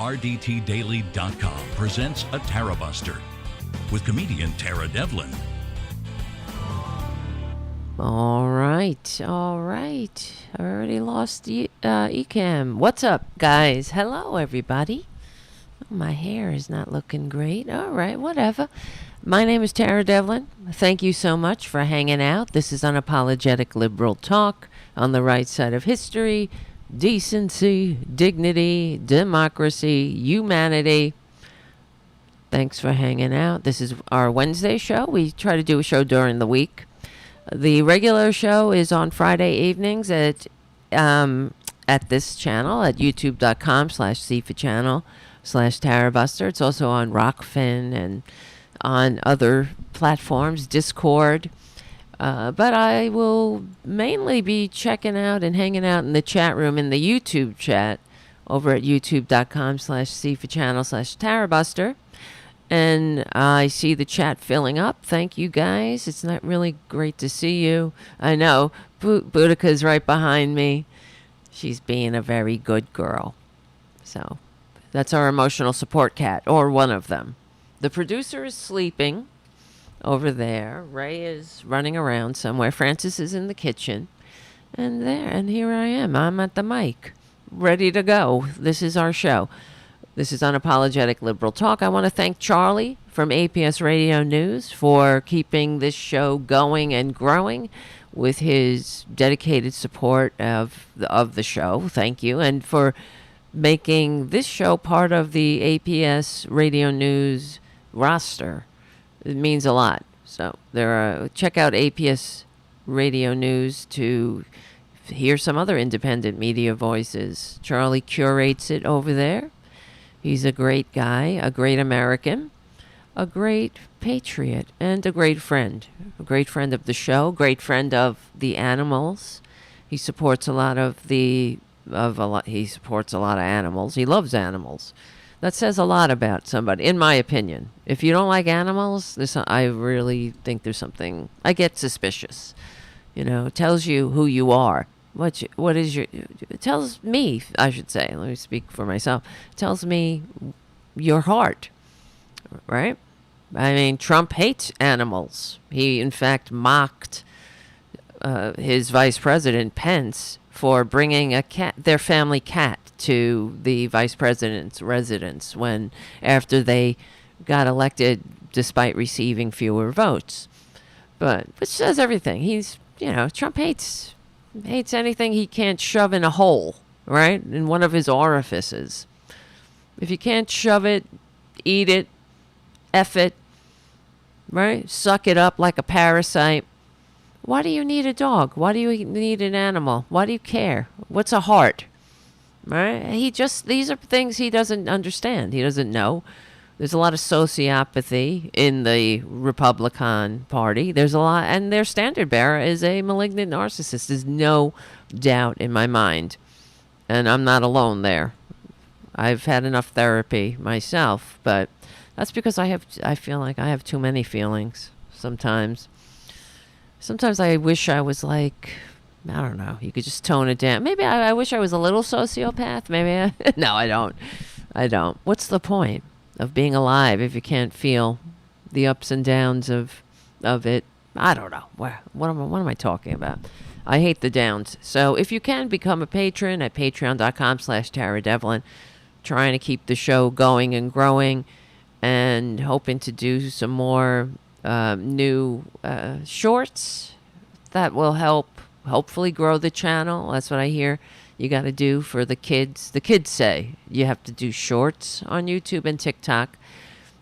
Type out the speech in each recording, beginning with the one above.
RDTDaily.com presents a Tarabuster with comedian Tara Devlin. All right. I already lost Ecam. What's up, guys? Hello, everybody. Oh, my hair is not looking great. All right, whatever. My name is Tara Devlin. Thank you so much for hanging out. This is unapologetic liberal talk on the right side of history, decency, dignity, democracy, humanity. Thanks for hanging out. This is our Wednesday show. We try to do a show during the week. The regular show is on Friday evenings at this channel at youtube.com/cfachannel/Tarabuster. It's also on Rockfin and on other platforms, Discord. But I will mainly be checking out and hanging out in the chat room in the YouTube chat over at youtube.com/cfachannel/Tarabuster. And I see the chat filling up. Thank you, guys. It's not really great to see you. I know. Boudica's right behind me. She's being a very good girl. So that's our emotional support cat, or one of them. The producer is sleeping over there. Ray is running around somewhere. Francis is in the kitchen. And here I am. I'm at the mic, ready to go. This is our show. This is Unapologetic Liberal Talk. I want to thank Charlie from APS Radio News for keeping this show going and growing with his dedicated support of the show. Thank you. And for making this show part of the APS Radio News roster. It means a lot. So check out APS Radio News to hear some other independent media voices. Charlie curates it over there. He's a great guy, a great American, a great patriot, and a great friend. A great friend of the show, great friend of the animals. He supports he supports a lot of animals. He loves animals. That says a lot about somebody, in my opinion. If you don't like animals, I really think there's something. I get suspicious. It tells you who you are. It tells me, I should say, let me speak for myself. It tells me your heart, right? I mean, Trump hates animals. He, in fact, mocked his vice president, Pence, for bringing their family cat to the vice president's residence after they got elected despite receiving fewer votes. Which says everything. Trump hates anything he can't shove in a hole, right? In one of his orifices. If you can't shove it, eat it, F it, right? Suck it up like a parasite. Why do you need a dog? Why do you need an animal? Why do you care? What's a heart? Right? These are things he doesn't understand. He doesn't know. There's a lot of sociopathy in the Republican Party. There's a lot, and their standard bearer is a malignant narcissist. There's no doubt in my mind. And I'm not alone there. I've had enough therapy myself, but that's because I feel like I have too many feelings sometimes. Sometimes I wish I was like, I don't know, you could just tone it down. Maybe I wish I was a little sociopath. No, I don't. What's the point of being alive if you can't feel the ups and downs of it? I don't know. What am I talking about? I hate the downs. So if you can become a patron at patreon.com/Tara Devlin, trying to keep the show going and growing and hoping to do some more new shorts that will hopefully grow the channel. That's what I hear you got to do for the kids. The kids say you have to do shorts on YouTube and TikTok.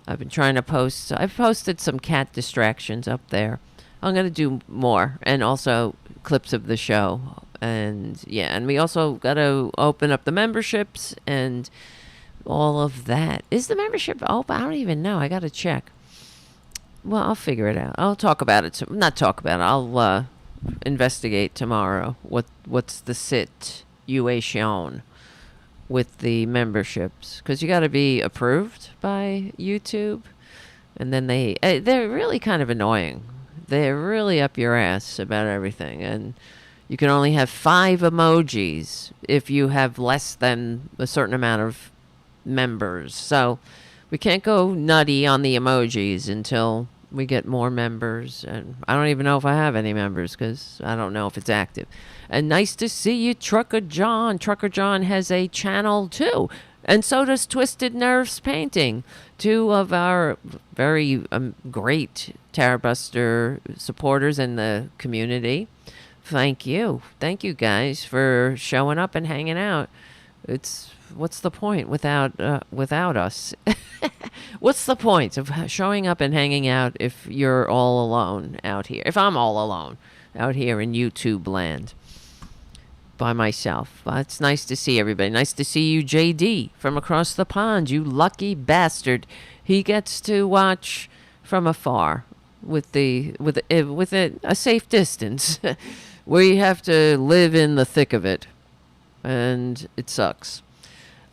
I've been trying to post. I've posted some cat distractions up there. I'm going to do more, and also clips of the show. And we also got to open up the memberships and all of that. Is the membership open? I don't even know. I got to check. Well, I'll figure it out. I'll talk about it. Not talk about it. I'll investigate tomorrow what's the situation with the memberships, because you got to be approved by YouTube, and then they're really kind of annoying. They're really up your ass about everything, and you can only have 5 emojis if you have less than a certain amount of members. So we can't go nutty on the emojis until we get more members. And I don't even know if I have any members because I don't know if it's active. And nice to see you, Trucker John. Trucker John has a channel too. And so does Twisted Nerves Painting, two of our very great Tarabuster supporters in the community. Thank you. Thank you guys for showing up and hanging out. What's the point without us? What's the point of showing up and hanging out if you're all alone out here? If I'm all alone out here in YouTube land by myself. It's nice to see everybody. Nice to see you, JD, from across the pond. You lucky bastard. He gets to watch from afar with a safe distance. We have to live in the thick of it, and it sucks.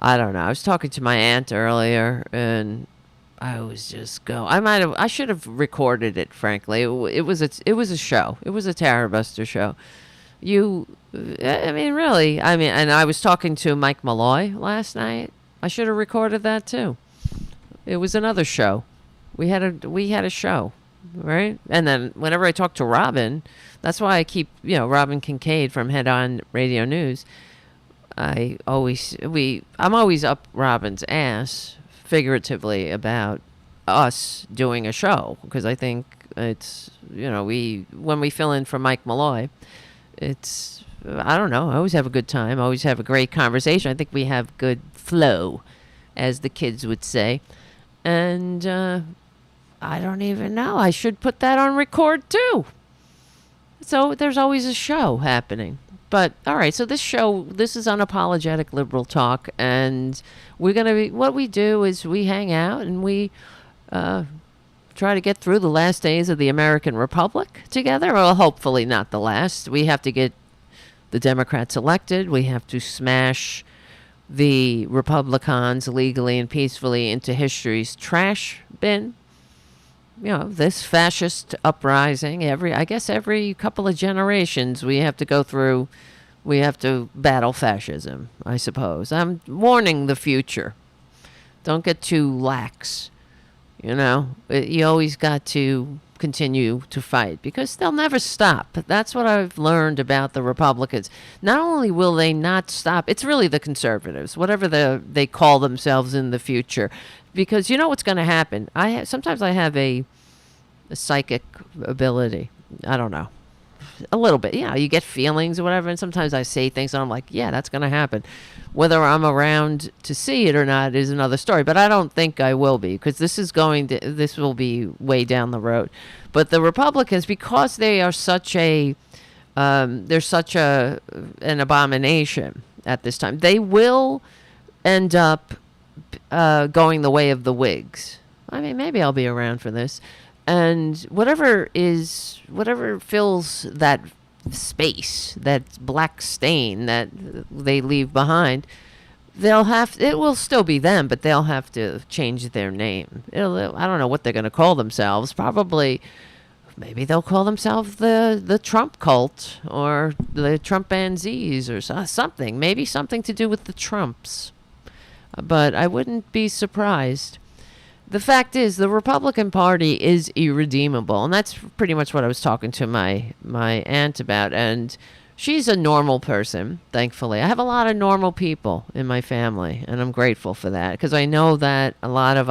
I don't know. I was talking to my aunt earlier, and I was just I should have recorded it. Frankly, it was a show. It was a Tarabuster show. Really. And I was talking to Mike Malloy last night. I should have recorded that too. It was another show. We had a show, right? And then whenever I talk to Robin, that's why I keep, Robin Kincaid from Head On Radio News. I'm always up Robin's ass, figuratively, about us doing a show, because I think it's, when we fill in for Mike Malloy, it's, I don't know, I always have a good time, I always have a great conversation. I think we have good flow, as the kids would say. And I don't even know, I should put that on record too. So there's always a show happening. But, all right, so this is Unapologetic Liberal Talk, and what we do is we hang out and we try to get through the last days of the American Republic together. Well, hopefully not the last. We have to get the Democrats elected. We have to smash the Republicans legally and peacefully into history's trash bin. This fascist uprising, every couple of generations we have to battle fascism, I suppose. I'm warning the future. Don't get too lax. You always got to continue to fight because they'll never stop. That's what I've learned about the Republicans. Not only will they not stop, it's really the conservatives, whatever they call themselves in the future. Because you know what's going to happen. Sometimes I have a psychic ability. I don't know. A little bit. You get feelings or whatever, and sometimes I say things and I'm like, yeah, that's going to happen. Whether I'm around to see it or not is another story, but I don't think I will be, because this will be way down the road. But the Republicans, because they are they're such an abomination at this time, they will end up going the way of the Whigs. Maybe I'll be around for this. And whatever fills that space, that black stain that they leave behind, it will still be them, but they'll have to change their name. I don't know what they're going to call themselves. Probably, maybe they'll call themselves the Trump cult or the Trumpanzees or something. Maybe something to do with the Trumps. But I wouldn't be surprised. The fact is, the Republican Party is irredeemable, and that's pretty much what I was talking to my aunt about. And she's a normal person, thankfully. I have a lot of normal people in my family, and I'm grateful for that, because I know that a lot of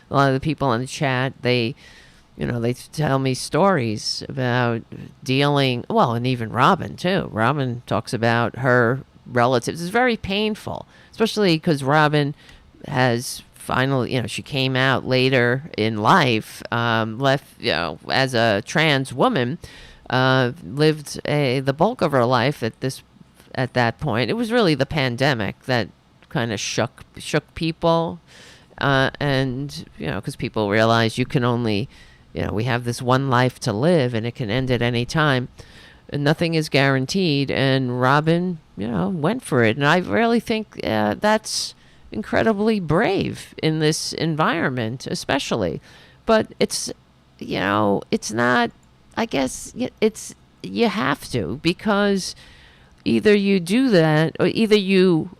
the people in the chat, they tell me stories about dealing, and even Robin too. Robin talks about her relatives. It's very painful, especially because Robin has finally, she came out later in life, left, as a trans woman, lived the bulk of her life at that point. It was really the pandemic that kind of shook people, and because people realized you can only, we have this one life to live, and it can end at any time, and nothing is guaranteed. And Robin, went for it, and I really think that's incredibly brave in this environment, especially. But it's not, I guess you have to, because either you do that, or either you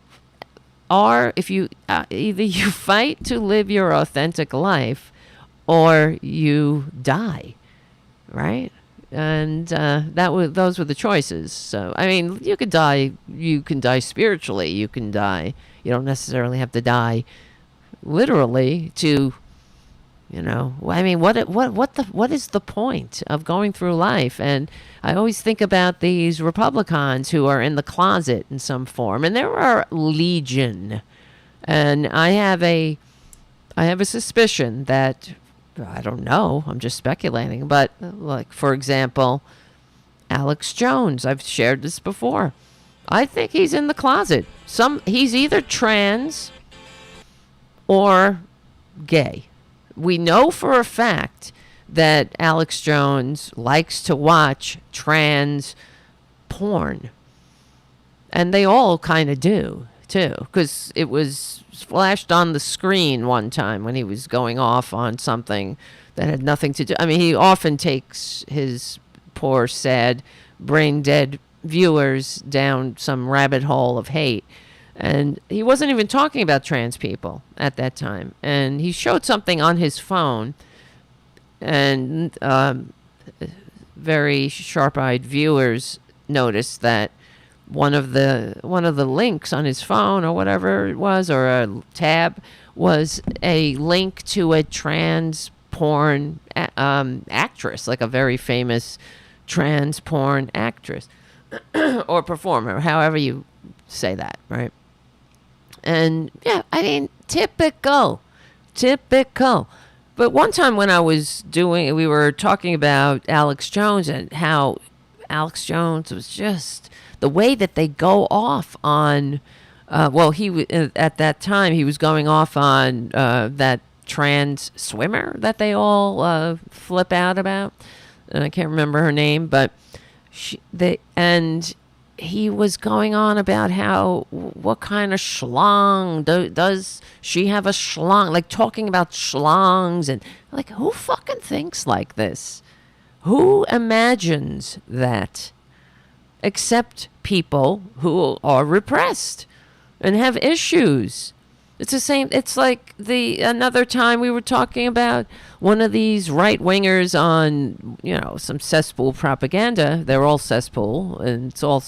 if you either you fight to live your authentic life or you die, right? And those were the choices. So I mean, you can die spiritually, you can die, you don't necessarily have to die literally to, I mean, what is the point of going through life? And I always think about these Republicans who are in the closet in some form, and there are legion. And I have a suspicion that, I don't know, I'm just speculating, but like, for example, Alex Jones, I've shared this before. I think he's in the closet. He's either trans or gay. We know for a fact that Alex Jones likes to watch trans porn. And they all kind of do, too, because it was flashed on the screen one time when he was going off on something that had nothing to do. I mean, he often takes his poor, sad, brain-dead viewers down some rabbit hole of hate. And he wasn't even talking about trans people at that time. And he showed something on his phone, and very sharp-eyed viewers noticed that one of the links on his phone or whatever it was, or a tab, was a link to a trans porn actress, like a very famous trans porn actress or performer, however you say that, right? And yeah, I mean, typical. But one time when we were talking about Alex Jones and how Alex Jones was just the way that they go off on, at that time he was going off on that trans swimmer that they all flip out about. And I can't remember her name, but he was going on about what kind of schlong does she have, a schlong, like talking about schlongs, and like, who fucking thinks like this? Who imagines that? Except people who are repressed and have issues. It's the same. It's like another time we were talking about one of these right wingers on, some cesspool propaganda. They're all cesspool, and it's all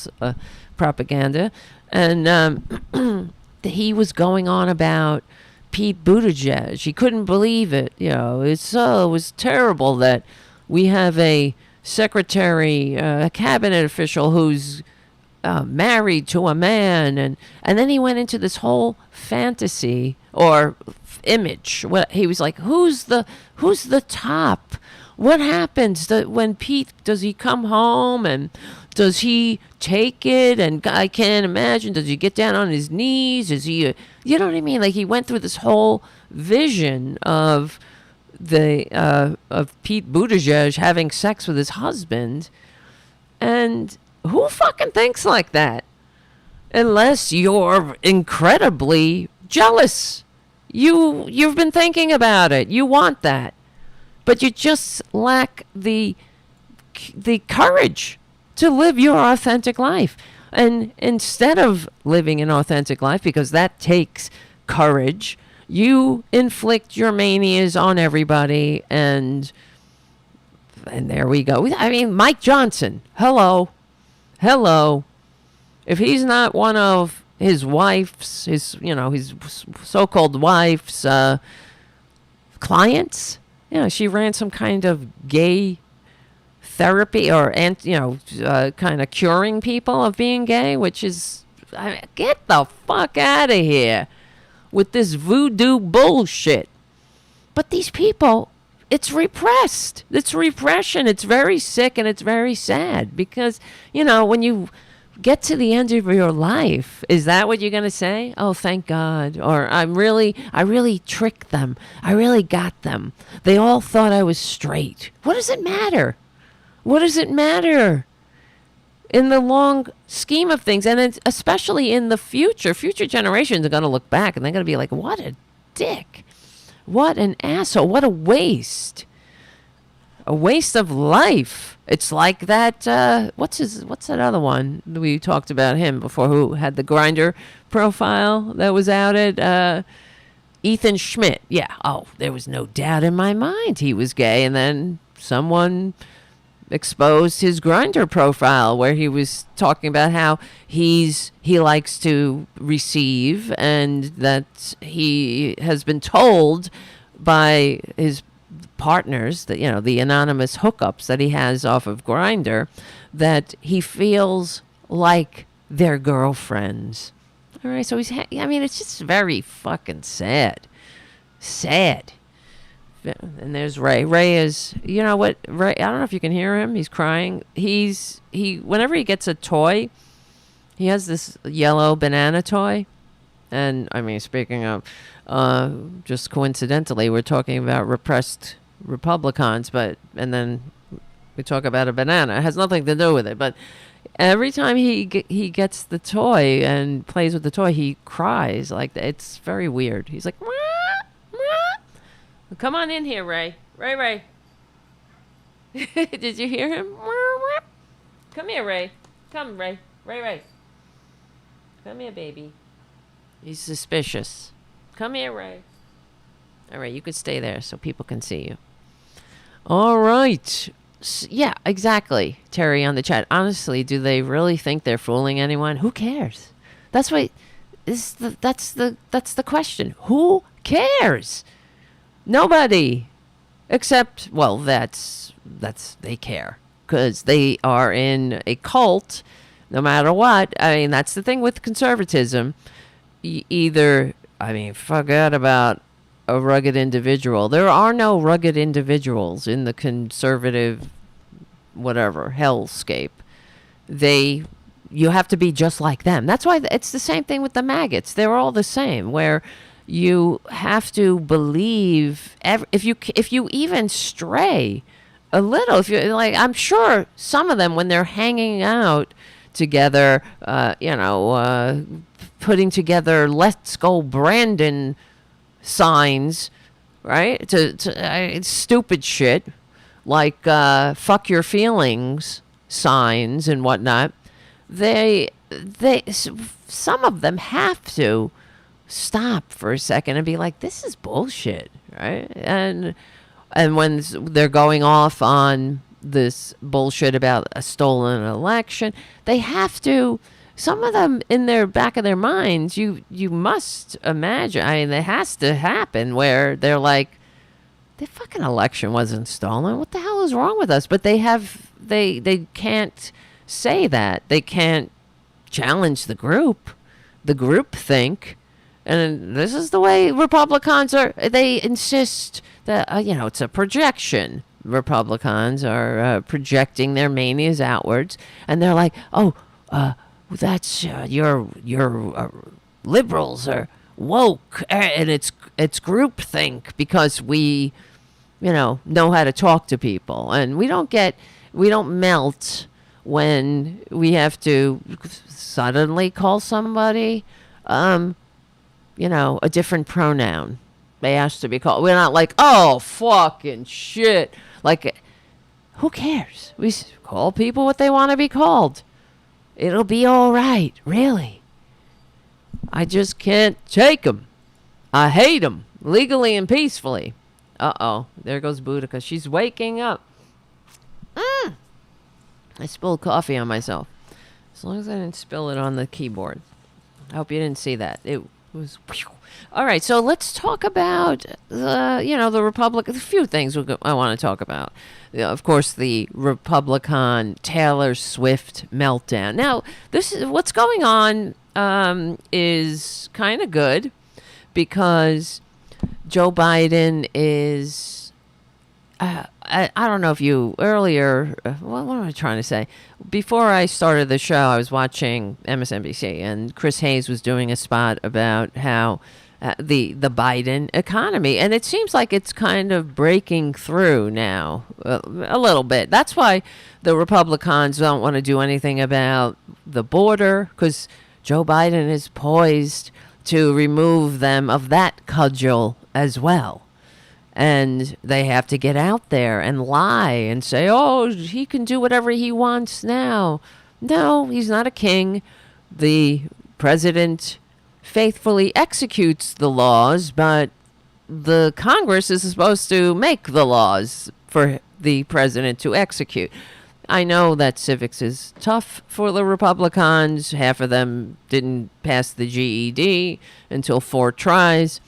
propaganda. And he was going on about Pete Buttigieg. He couldn't believe it. It was terrible that we have a secretary, a cabinet official who's married to a man, and then he went into this whole fantasy or image. He was like, who's the top? What happens when Pete, does he come home and does he take it? And I can't imagine, does he get down on his knees? Is he, you know what I mean? Like, he went through this whole vision of of Pete Buttigieg having sex with his husband, and who fucking thinks like that? Unless you're incredibly jealous. You've been thinking about it. You want that. But you just lack the courage to live your authentic life. And instead of living an authentic life, because that takes courage, you inflict your manias on everybody, and there we go. I mean, Mike Johnson, hello. If he's not one of his wife's, his so-called wife's clients, she ran some kind of gay therapy or kind of curing people of being gay, which is, get the fuck out of here with this voodoo bullshit. But these people, it's repressed. It's repression. It's very sick, and it's very sad because, when you get to the end of your life, is that what you're going to say? Oh, thank God. Or I really tricked them. I really got them. They all thought I was straight. What does it matter? What does it matter in the long scheme of things? And it's especially in the future generations are going to look back and they're going to be like, what a dick. What an asshole. What a waste. a waste of life. It's like that. What's that other one we talked about him before? Who had the Grindr profile that was outed? Ethan Schmidt. Yeah. Oh, there was no doubt in my mind he was gay, and then someone exposed his Grindr profile where he was talking about how he likes to receive, and that he has been told by his partners, that the anonymous hookups that he has off of Grindr, that he feels like their girlfriends. All right, so it's just very fucking sad. And there's Ray. Ray is, you know what? Ray, I don't know if you can hear him. He's crying. Whenever he gets a toy, he has this yellow banana toy. And speaking of, just coincidentally, we're talking about repressed Republicans, and then we talk about a banana. It has nothing to do with it, but every time he gets the toy and plays with the toy, he cries. Like, it's very weird. He's like, "Wah, wah." Come on in here, Ray. Ray. Did you hear him? Come here, Ray. Come, Ray. Ray. Come here, baby. He's suspicious. Come here, Ray. All right, you could stay there so people can see you. All right. Yeah, exactly. Terry on the chat. Honestly, do they really think they're fooling anyone? Who cares? That's the question. Who cares? Nobody. Except, well, that's they care, because they are in a cult no matter what. That's the thing with conservatism. Forget about a rugged individual. There are no rugged individuals in the conservative whatever hellscape. You have to be just like them. That's why it's the same thing with the maggots. They're all the same, where you have to believe if you even stray a little, if you like, I'm sure some of them, when they're hanging out together, putting together "Let's Go Brandon" signs, right? To stupid shit like "Fuck your feelings" signs and whatnot. Some of them have to stop for a second and be like, "This is bullshit," right? And when they're going off on this bullshit about a stolen election, they have to. Some of them, in their back of their minds, you must imagine, it has to happen, where they're like, the fucking election wasn't stolen. What the hell is wrong with us? But they can't say that. They can't challenge the group. The group think. And this is the way Republicans are. They insist that, it's a projection. Republicans are projecting their manias outwards. And they're like, that's your liberals are woke, and it's groupthink, because we know how to talk to people, and we don't melt when we have to suddenly call somebody a different pronoun. They ask to be called. We're not like, oh fucking shit, like, who cares? We call people what they want to be called. It'll be all right, really. I just can't take them. I hate them, legally and peacefully. Uh-oh, there goes Boudica. She's waking up. I spilled coffee on myself. As long as I didn't spill it on the keyboard. I hope you didn't see that. It was... All right, so let's talk about, the Republican... A few things I want to talk about. Of course, the Republican Taylor Swift meltdown. Now, what's going on is kind of good, because Joe Biden is... I don't know if you earlier... what am I trying to say? Before I started the show, I was watching MSNBC, and Chris Hayes was doing a spot about how... the Biden economy, and it seems like it's kind of breaking through now a little bit. That's why the Republicans don't want to do anything about the border, because Joe Biden is poised to remove them of that cudgel as well. And they have to get out there and lie and say, oh, he can do whatever he wants now. No, he's not a king. The president faithfully executes the laws, but the Congress is supposed to make the laws for the president to execute. I know that civics is tough for the Republicans. Half of them didn't pass the GED until 4 tries.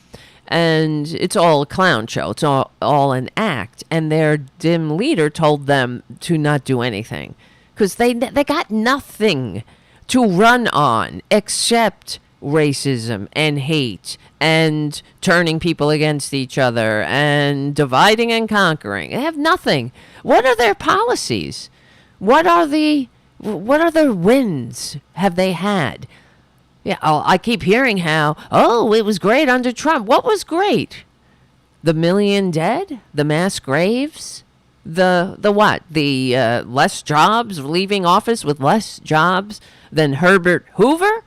And it's all a clown show. It's all an act. And their dim leader told them to not do anything. Because they got nothing to run on except racism and hate and turning people against each other and dividing and conquering. They have nothing. What are their policies? What are their wins have they had? Yeah, I keep hearing how, it was great under Trump. What was great? The million dead? The mass graves? The what? The less jobs, leaving office with less jobs than Herbert Hoover?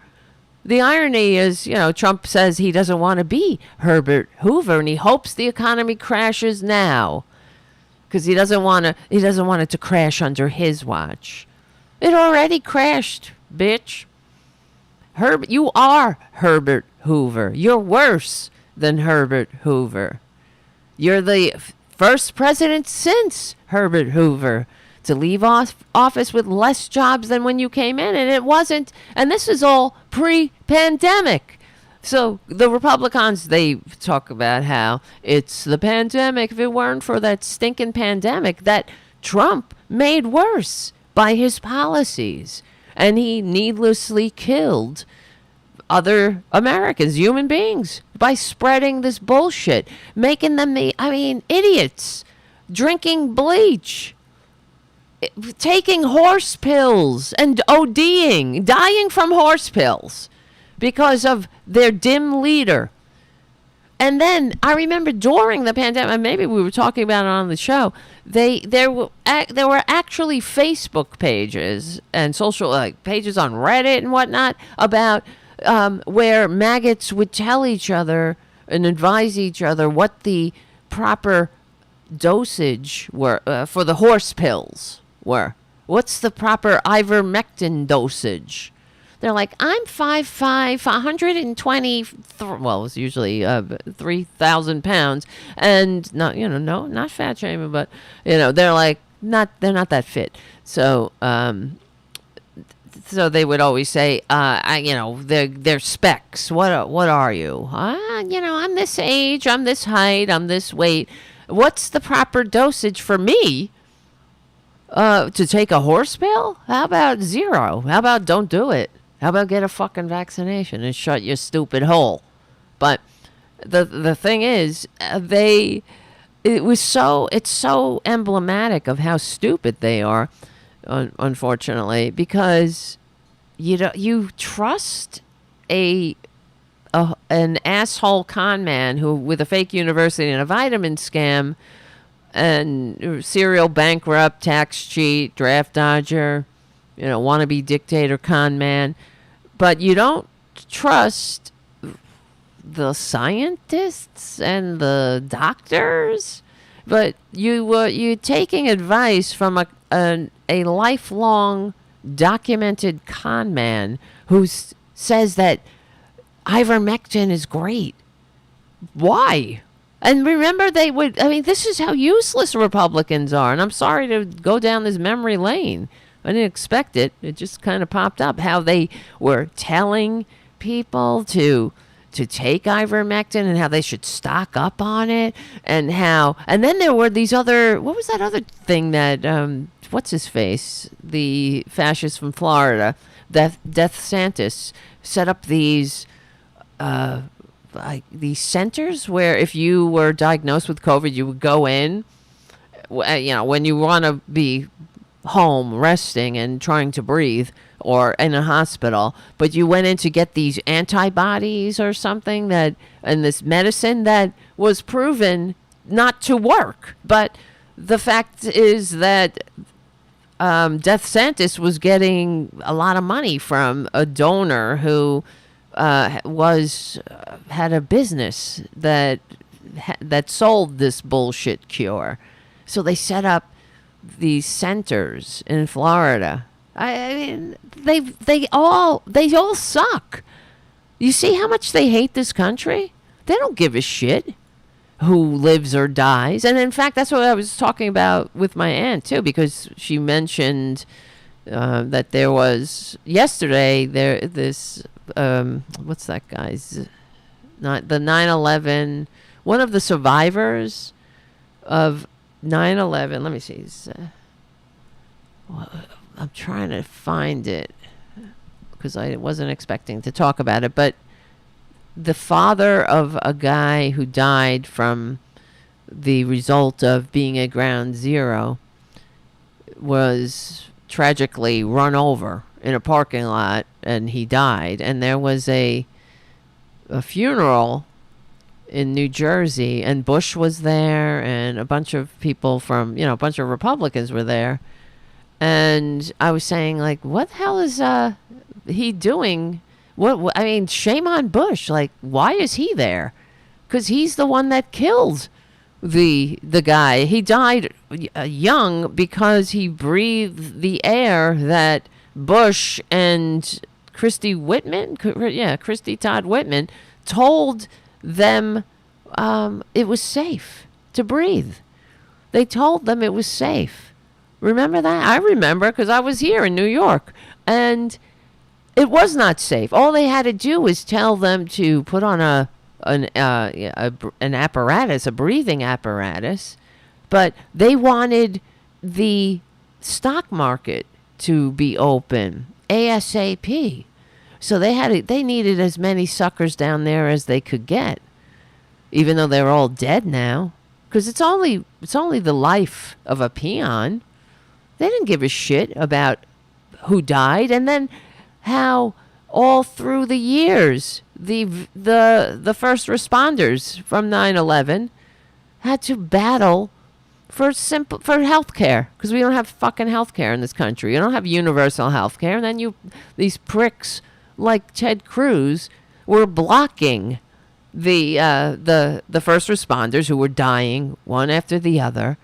The irony is, Trump says he doesn't want to be Herbert Hoover, and he hopes the economy crashes now because he doesn't want it to crash under his watch. It already crashed, bitch. You are Herbert Hoover. You're worse than Herbert Hoover. You're the first president since Herbert Hoover to leave office with less jobs than when you came in, and it wasn't. And this is all pre-pandemic. So the Republicans, they talk about how it's the pandemic. If it weren't for that stinking pandemic that Trump made worse by his policies, and he needlessly killed other Americans, human beings, by spreading this bullshit, making them idiots, drinking bleach, taking horse pills and ODing, dying from horse pills because of their dim leader. And then I remember during the pandemic, maybe we were talking about it on the show, there were actually Facebook pages and social pages on Reddit and whatnot about where maggots would tell each other and advise each other what the proper dosage were for the horse pills were. What's the proper ivermectin dosage? They're like, I'm 5'5", 120. Well, it was usually 3,000 pounds, and not fat shaming, but they're like they're not that fit. So they would always say, they're specs. What are you? I'm this age, I'm this height, I'm this weight. What's the proper dosage for me? To take a horse pill? How about 0? How about don't do it? How about get a fucking vaccination and shut your stupid hole? But the thing is, it's so emblematic of how stupid they are, unfortunately, because you trust an asshole con man who with a fake university and a vitamin scam and serial bankrupt, tax cheat, draft dodger, wannabe dictator con man. But you don't trust the scientists and the doctors. But you're taking advice from a lifelong documented con man who says that ivermectin is great. Why? And remember, this is how useless Republicans are. And I'm sorry to go down this memory lane. I didn't expect it. It just kind of popped up. How they were telling people to take ivermectin and how they should stock up on it. And then there were these other, what was that other thing that, what's his face? The fascist from Florida, Death Santis, set up these centers where if you were diagnosed with COVID, you would go in, when you want to be home resting and trying to breathe or in a hospital, but you went in to get these antibodies or something and this medicine that was proven not to work. But the fact is that Death Santis was getting a lot of money from a donor who had a business that that sold this bullshit cure. So they set up these centers in Florida. I mean, they all suck. You see how much they hate this country? They don't give a shit who lives or dies. And in fact, that's what I was talking about with my aunt too, because she mentioned that there was yesterday this what's that guy's, not the 9/11, one of the survivors of 9/11. Let me see. I'm trying to find it because I wasn't expecting to talk about it, but the father of a guy who died from the result of being at ground zero was tragically run over in a parking lot, and he died. And there was a funeral in New Jersey, and Bush was there, and a bunch of people from, a bunch of Republicans were there. And I was saying, like, what the hell is he doing? What I mean, shame on Bush. Like, why is he there? Because he's the one that killed the guy. He died young because he breathed the air that Bush and Christy Todd Whitman told them it was safe to breathe. They told them it was safe. Remember that? I remember because I was here in New York, and it was not safe. All they had to do was tell them to put on an apparatus, a breathing apparatus, but they wanted the stock market to be open ASAP. So they needed as many suckers down there as they could get, even though they're all dead now, because it's only the life of a peon. They didn't give a shit about who died. And then how all through the years the first responders from 9/11 had to battle for health care, because we don't have fucking health care in this country. You don't have universal health care. And then these pricks like Ted Cruz were blocking the first responders who were dying one after the other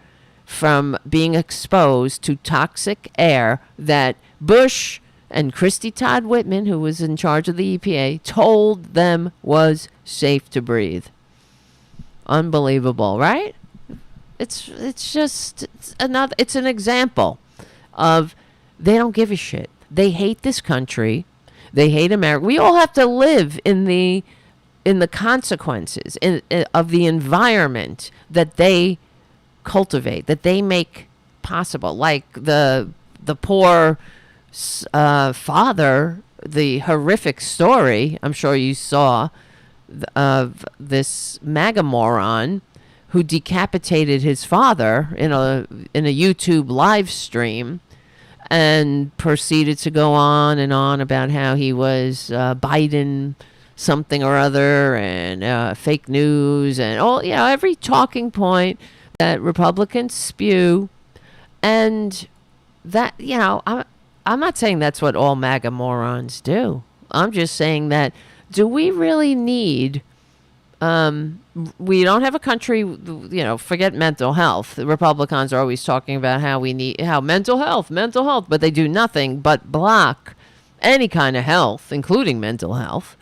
from being exposed to toxic air that Bush and Christy Todd Whitman, who was in charge of the EPA, told them was safe to breathe. Unbelievable, right? It's an example of they don't give a shit. They hate this country. They hate America. We all have to live in the consequences of the environment that they cultivate, that they make possible. Like the poor father, the horrific story I'm sure you saw of this MAGA moron who decapitated his father in a YouTube live stream, and proceeded to go on and on about how he was Biden something or other, and fake news, and every talking point that Republicans spew. And that, I'm not saying that's what all MAGA morons do. I'm just saying that, do we really need, we don't have a country, forget mental health. The Republicans are always talking about how mental health, but they do nothing but block any kind of health, including mental health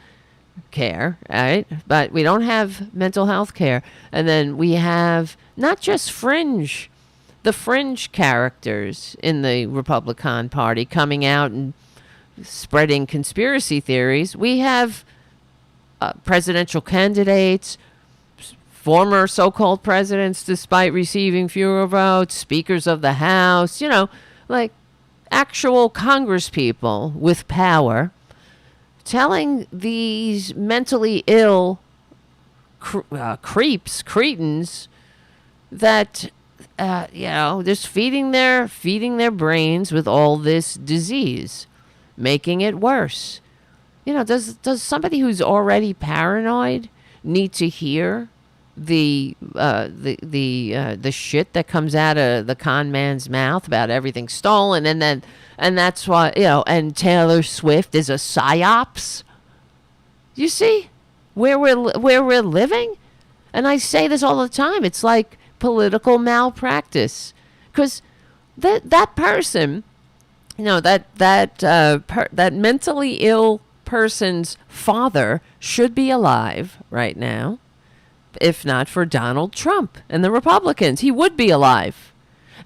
care, right? But we don't have mental health care. And then we have not just the fringe characters in the Republican Party coming out and spreading conspiracy theories. We have presidential candidates, former so-called presidents, despite receiving fewer votes, speakers of the House, like actual Congress people with power, telling these mentally ill cretins that just feeding their brains with all this disease, making it worse. Does somebody who's already paranoid need to hear the shit that comes out of the con man's mouth about everything stolen, and that's why, and Taylor Swift is a psyops? You see where we're living? And I say this all the time. It's like political malpractice. Because that person, that mentally ill person's father should be alive right now. If not for Donald Trump and the Republicans, he would be alive.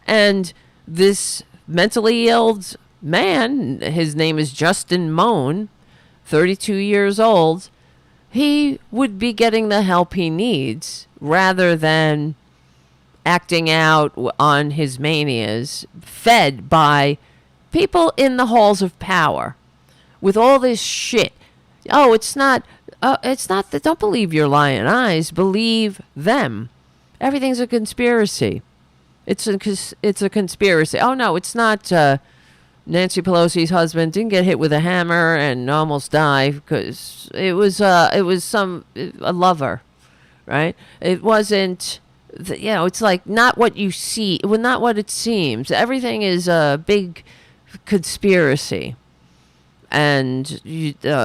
And this mentally ill man, his name is Justin Moan, 32 years old, he would be getting the help he needs rather than acting out on his manias, fed by people in the halls of power with all this shit. Oh, it's not that. Don't believe your lying eyes. Believe them. Everything's a conspiracy. It's a conspiracy. Oh no, it's not. Nancy Pelosi's husband didn't get hit with a hammer and almost die because it was a lover, right? It wasn't. It's like not what you see, not what it seems. Everything is a big conspiracy. And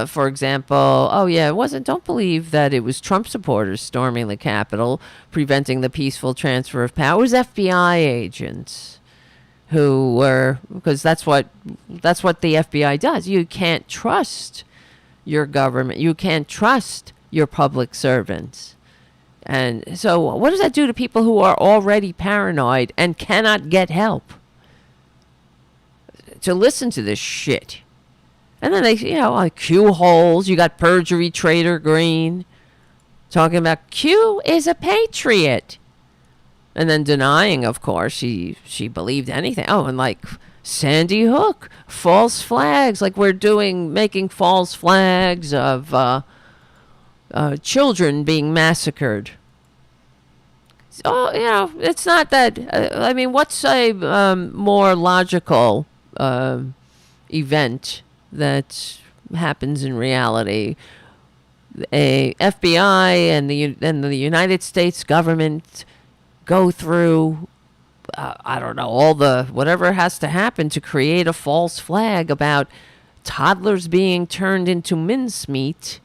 for example, don't believe that it was Trump supporters storming the Capitol, preventing the peaceful transfer of power. It was FBI agents who were, because that's what the FBI does. You can't trust your government. You can't trust your public servants. And so what does that do to people who are already paranoid and cannot get help to listen to this shit? And then they, like Q holes. You got perjury trader Green talking about Q is a patriot. And then denying, of course, she believed anything. Oh, and like Sandy Hook, false flags. Like we're making false flags of children being massacred. Oh, it's not that. What's a more logical event that happens in reality? A FBI and the United States government go through, I don't know, all the whatever has to happen to create a false flag about toddlers being turned into mincemeat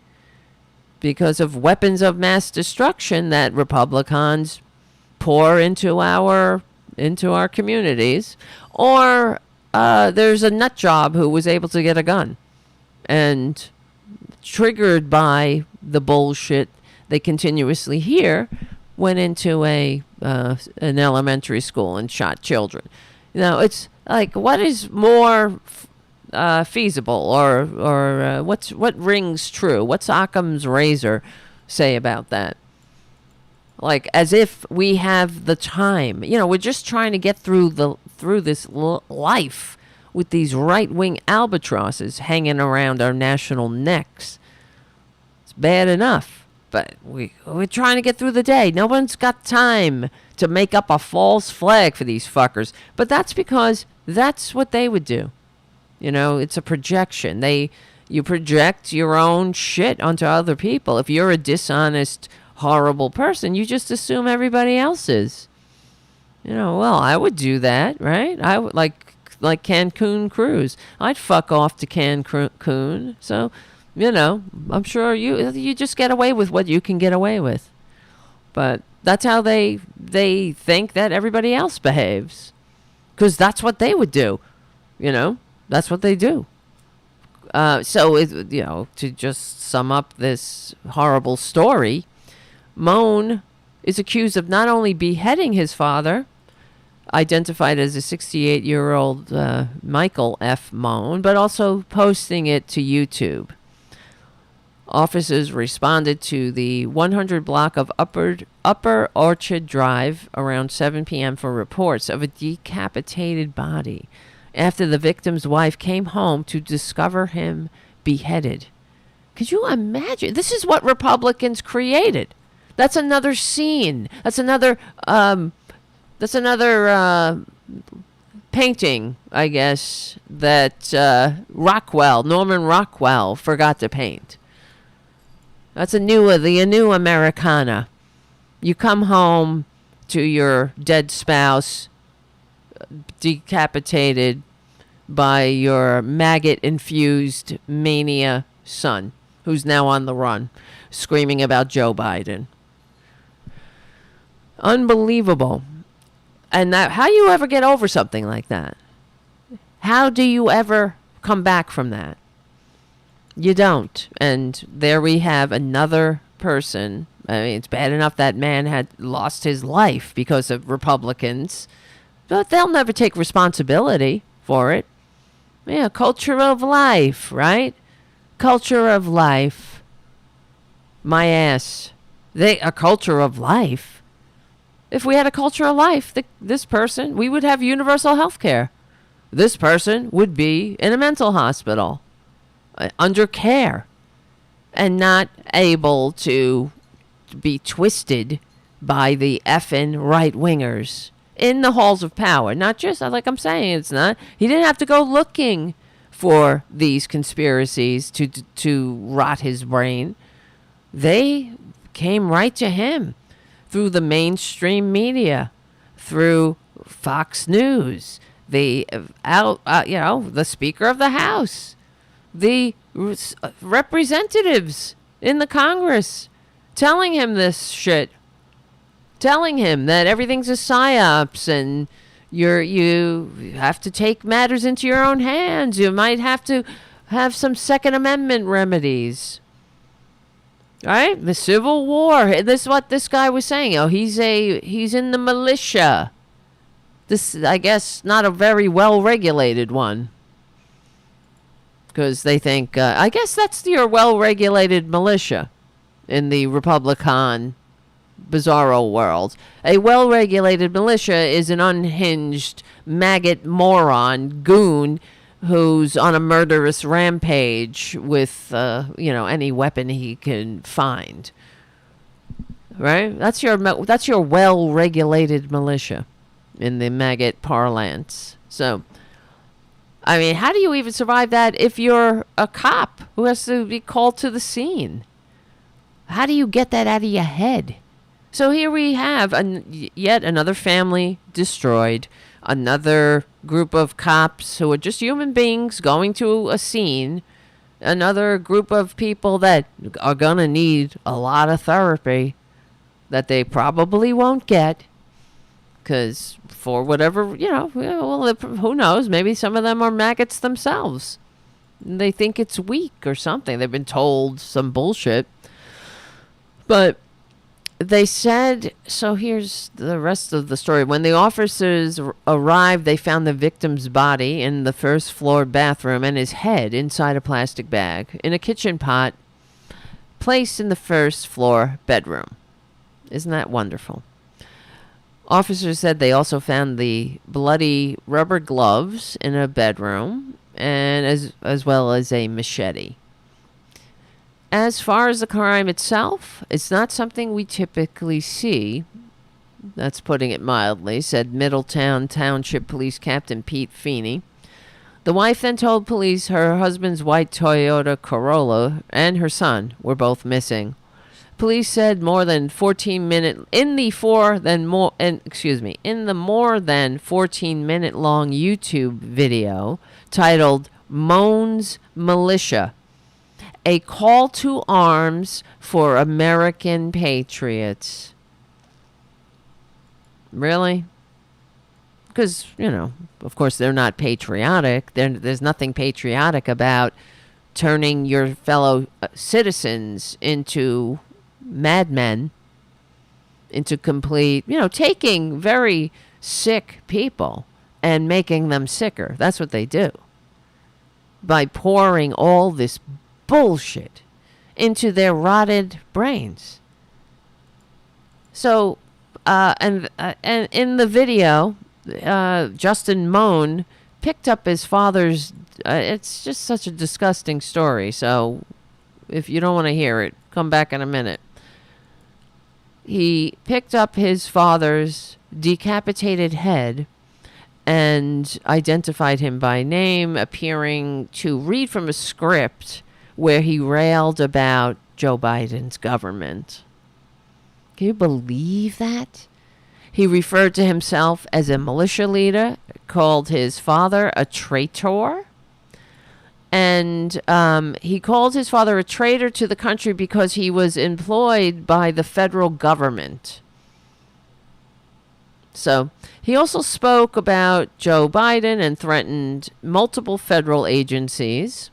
because of weapons of mass destruction that Republicans pour into our communities. Or there's a nut job who was able to get a gun and triggered by the bullshit they continuously hear, went into an elementary school and shot children. It's like, what is more feasible, or what rings true? What's Occam's razor say about that? Like, as if we have the time. We're just trying to get through this life with these right-wing albatrosses hanging around our national necks. It's bad enough, but we're trying to get through the day. No one's got time to make up a false flag for these fuckers. But that's because that's what they would do. It's a projection. You project your own shit onto other people. If you're a dishonest, horrible person, you just assume everybody else is. Well, I would do that, right? I would like Cancun cruise. I'd fuck off to Cancun. So, I'm sure you just get away with what you can get away with. But that's how they think that everybody else behaves, because that's what they would do. That's what they do. So to just sum up this horrible story, Moan is accused of not only beheading his father, identified as a 68-year-old Michael F. Moan, but also posting it to YouTube. Officers responded to the 100 block of Upper Orchard Drive around 7 p.m. for reports of a decapitated body after the victim's wife came home to discover him beheaded. Could you imagine? This is what Republicans created. That's another scene. That's another painting, I guess, that Norman Rockwell forgot to paint. That's the new Americana. You come home to your dead spouse decapitated by your maggot-infused mania son, who's now on the run, screaming about Joe Biden. Unbelievable. And that, how do you ever get over something like that? How do you ever come back from that? You don't. And there we have another person. I mean, it's bad enough that man had lost his life because of Republicans, but they'll never take responsibility for it. Yeah, culture of life, right? Culture of life. My ass. A culture of life. If we had a culture of life, this person, we would have universal health care. This person would be in a mental hospital, under care, and not able to be twisted by the effing right-wingers in the halls of power. Not just, like I'm saying, it's not. He didn't have to go looking for these conspiracies to rot his brain. They came right to him through the mainstream media, through Fox News, the Speaker of the House, the representatives in the Congress, telling him this shit, telling him that everything's a psyops and you have to take matters into your own hands. You might have to have some Second Amendment remedies. Right? The Civil War. This is what this guy was saying. Oh, he's in the militia. This, I guess, not a very well-regulated one. Because they think, I guess that's your well-regulated militia in the Republican bizarro world. A well-regulated militia is an unhinged maggot moron goon who's on a murderous rampage with, any weapon he can find. Right? That's your well-regulated militia in the maggot parlance. So, I mean, how do you even survive that if you're a cop who has to be called to the scene? How do you get that out of your head? So here we have yet another family destroyed, another group of cops who are just human beings going to a scene, another group of people that are going to need a lot of therapy that they probably won't get because for whatever, who knows, maybe some of them are maggots themselves. They think it's weak or something. They've been told some bullshit. But they said, so here's the rest of the story. When the officers arrived, they found the victim's body in the first floor bathroom and his head inside a plastic bag in a kitchen pot placed in the first floor bedroom. Isn't that wonderful? Officers said they also found the bloody rubber gloves in a bedroom and as well as a machete. As far as the crime itself, it's not something we typically see. That's putting it mildly, said Middletown Township Police Captain Pete Feeney. The wife then told police her husband's white Toyota Corolla and her son were both missing. Police said in the more than 14 minute long YouTube video titled Moan's Militia, a call to arms for American patriots. Really? Because, of course they're not patriotic. There's nothing patriotic about turning your fellow citizens into madmen, into complete, taking very sick people and making them sicker. That's what they do. By pouring all this bullshit into their rotted brains. So, and in the video, Justin Moan picked up his father's. It's just such a disgusting story. So, if you don't want to hear it, come back in a minute. He picked up his father's decapitated head and identified him by name, appearing to read from a script where he railed about Joe Biden's government. Can you believe that? He referred to himself as a militia leader, called his father a traitor, and he called his father a traitor to the country because he was employed by the federal government. So he also spoke about Joe Biden and threatened multiple federal agencies.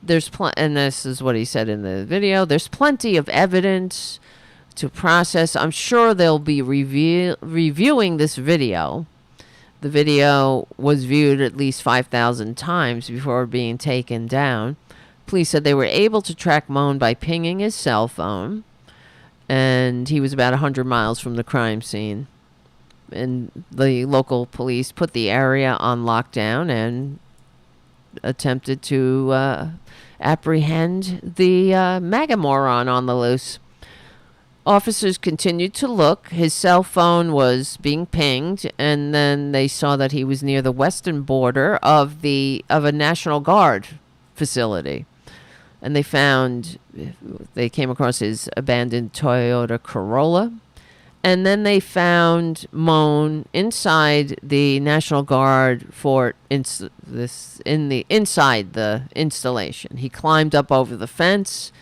And this is what he said in the video, there's plenty of evidence to process. I'm sure they'll be reviewing this video. The video was viewed at least 5,000 times before being taken down. Police said they were able to track Moan by pinging his cell phone, and he was about 100 miles from the crime scene. And the local police put the area on lockdown and attempted to apprehend the MAGA moron on the loose. Officers continued to look. His cell phone was being pinged, and then they saw that he was near the western border of a National Guard facility. And they came across his abandoned Toyota Corolla. And then they found Moan inside the National Guard fort inside the installation. He climbed up over the fence,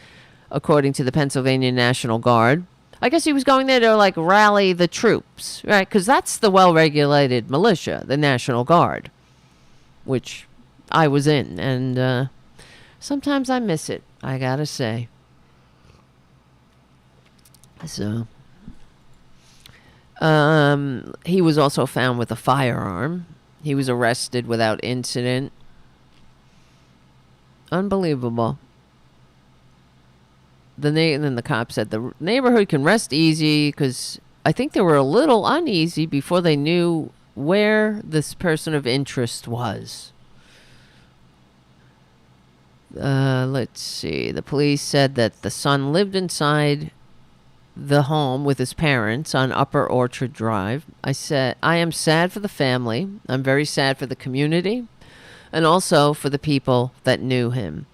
according to the Pennsylvania National Guard. I guess he was going there to rally the troops, right? Because that's the well-regulated militia, the National Guard, which I was in, and sometimes I miss it, I gotta say. So, he was also found with a firearm. He was arrested without incident. Unbelievable. And then the cop said the neighborhood can rest easy because I think they were a little uneasy before they knew where this person of interest was. Let's see. The police said that the son lived inside the home with his parents on Upper Orchard Drive. I said, I am sad for the family. I'm very sad for the community and also for the people that knew him.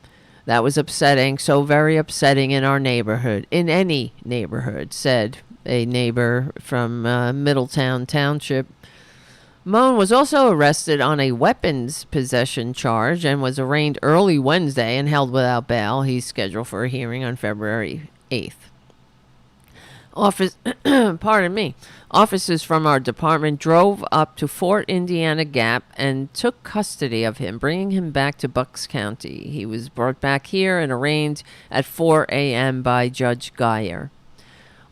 That was upsetting, so very upsetting in our neighborhood, in any neighborhood, said a neighbor from Middletown Township. Moan was also arrested on a weapons possession charge and was arraigned early Wednesday and held without bail. He's scheduled for a hearing on February 8th. Officers from our department drove up to Fort Indiana Gap and took custody of him, bringing him back to Bucks County. He was brought back here and arraigned at 4 a.m. by Judge Geyer.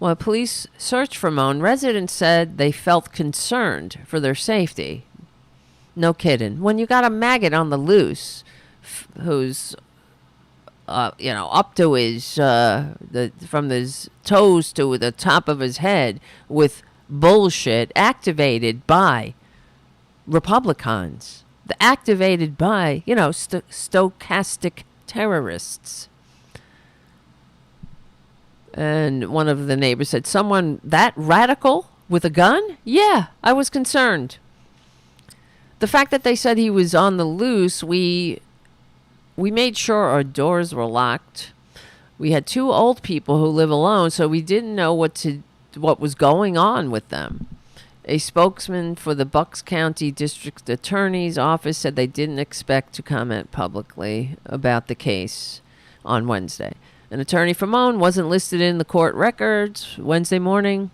While police searched for Moan, residents said they felt concerned for their safety. No kidding. When you got a maggot on the loose who's up to his from his toes to the top of his head with bullshit activated by Republicans, activated by stochastic terrorists. And one of the neighbors said, "Someone that radical with a gun? Yeah, I was concerned." The fact that they said he was on the loose, we made sure our doors were locked. We had 2 old people who live alone, so we didn't know what was going on with them. A spokesman for the Bucks County District Attorney's Office said they didn't expect to comment publicly about the case on Wednesday. An attorney for Moan wasn't listed in the court records Wednesday morning,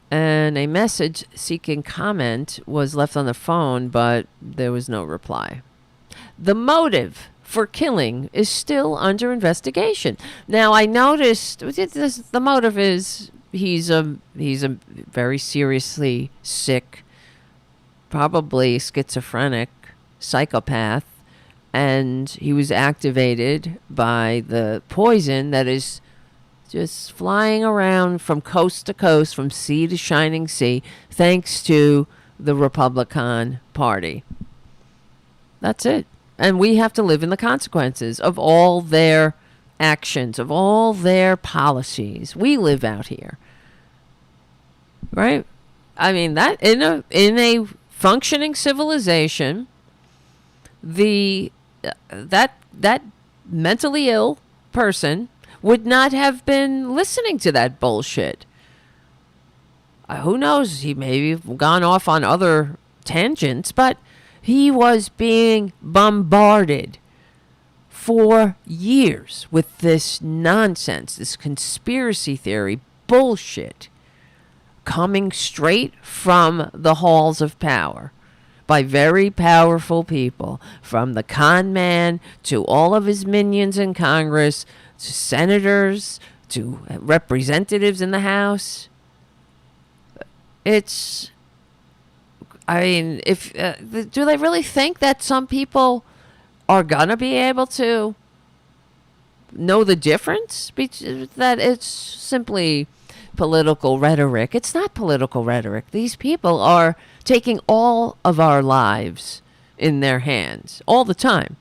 and a message seeking comment was left on the phone, but there was no reply. The motive for killing is still under investigation. Now, I noticed the motive is he's a very seriously sick, probably schizophrenic psychopath, and he was activated by the poison that is just flying around from coast to coast, from sea to shining sea, thanks to the Republican Party. That's it. And we have to live in the consequences of all their actions, of all their policies. We live out here. Right? I mean, that in a functioning civilization, that mentally ill person would not have been listening to that bullshit. Who knows? He may have gone off on other tangents, but he was being bombarded for years with this nonsense, this conspiracy theory bullshit, coming straight from the halls of power by very powerful people, from the con man to all of his minions in Congress, to senators, to representatives in the House. It's, I mean, if do they really think that some people are gonna be able to know the difference? That it's simply political rhetoric. It's not political rhetoric. These people are taking all of our lives in their hands all the time.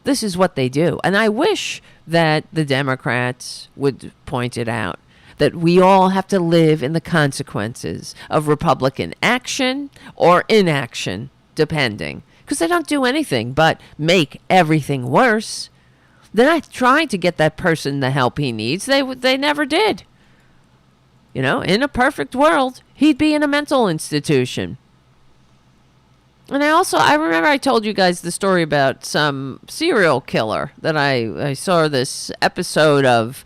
This is what they do. And I wish that the Democrats would point it out, that we all have to live in the consequences of Republican action or inaction, depending. Because they don't do anything but make everything worse. They're not trying to get that person the help he needs. They never did. You know, in a perfect world, he'd be in a mental institution. And I remember I told you guys the story about some serial killer that I saw this episode of,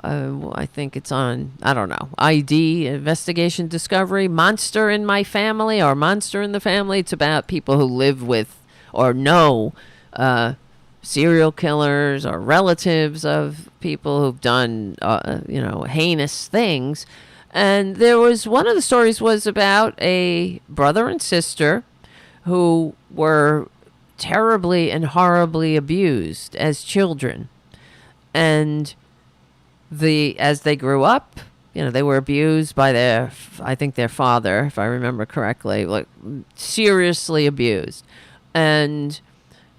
I think it's on, I don't know, ID, Investigation Discovery, Monster in My Family or Monster in the Family. It's about people who live with or know serial killers or relatives of people who've done, heinous things. And there was, one of the stories was about a brother and sister who were terribly and horribly abused as children. And as they grew up, they were abused by their father, if I remember correctly, like seriously abused. And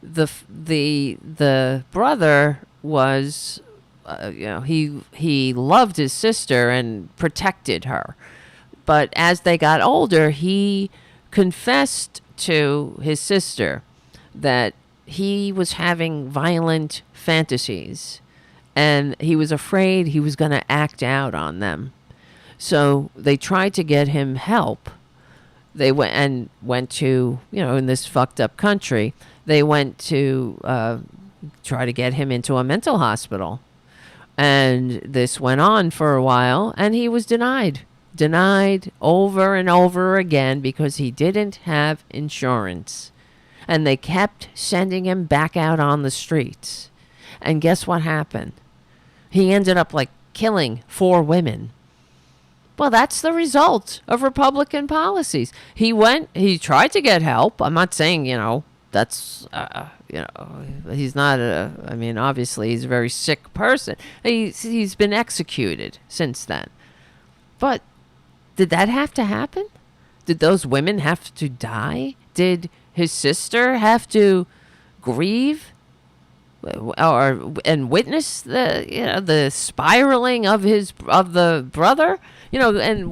the brother was, he loved his sister and protected her. But as they got older, he confessed to his sister that he was having violent fantasies and he was afraid he was going to act out on them. So they tried to get him help. They went to, in this fucked up country, they went to try to get him into a mental hospital. And this went on for a while and he was denied over and over again because he didn't have insurance. And they kept sending him back out on the streets. And guess what happened? He ended up killing 4 women. Well, that's the result of Republican policies. He tried to get help. I'm not saying, that's, he's not obviously he's a very sick person. He's been executed since then. But did that have to happen? Did those women have to die? Did his sister have to grieve and witness the spiraling of the brother? And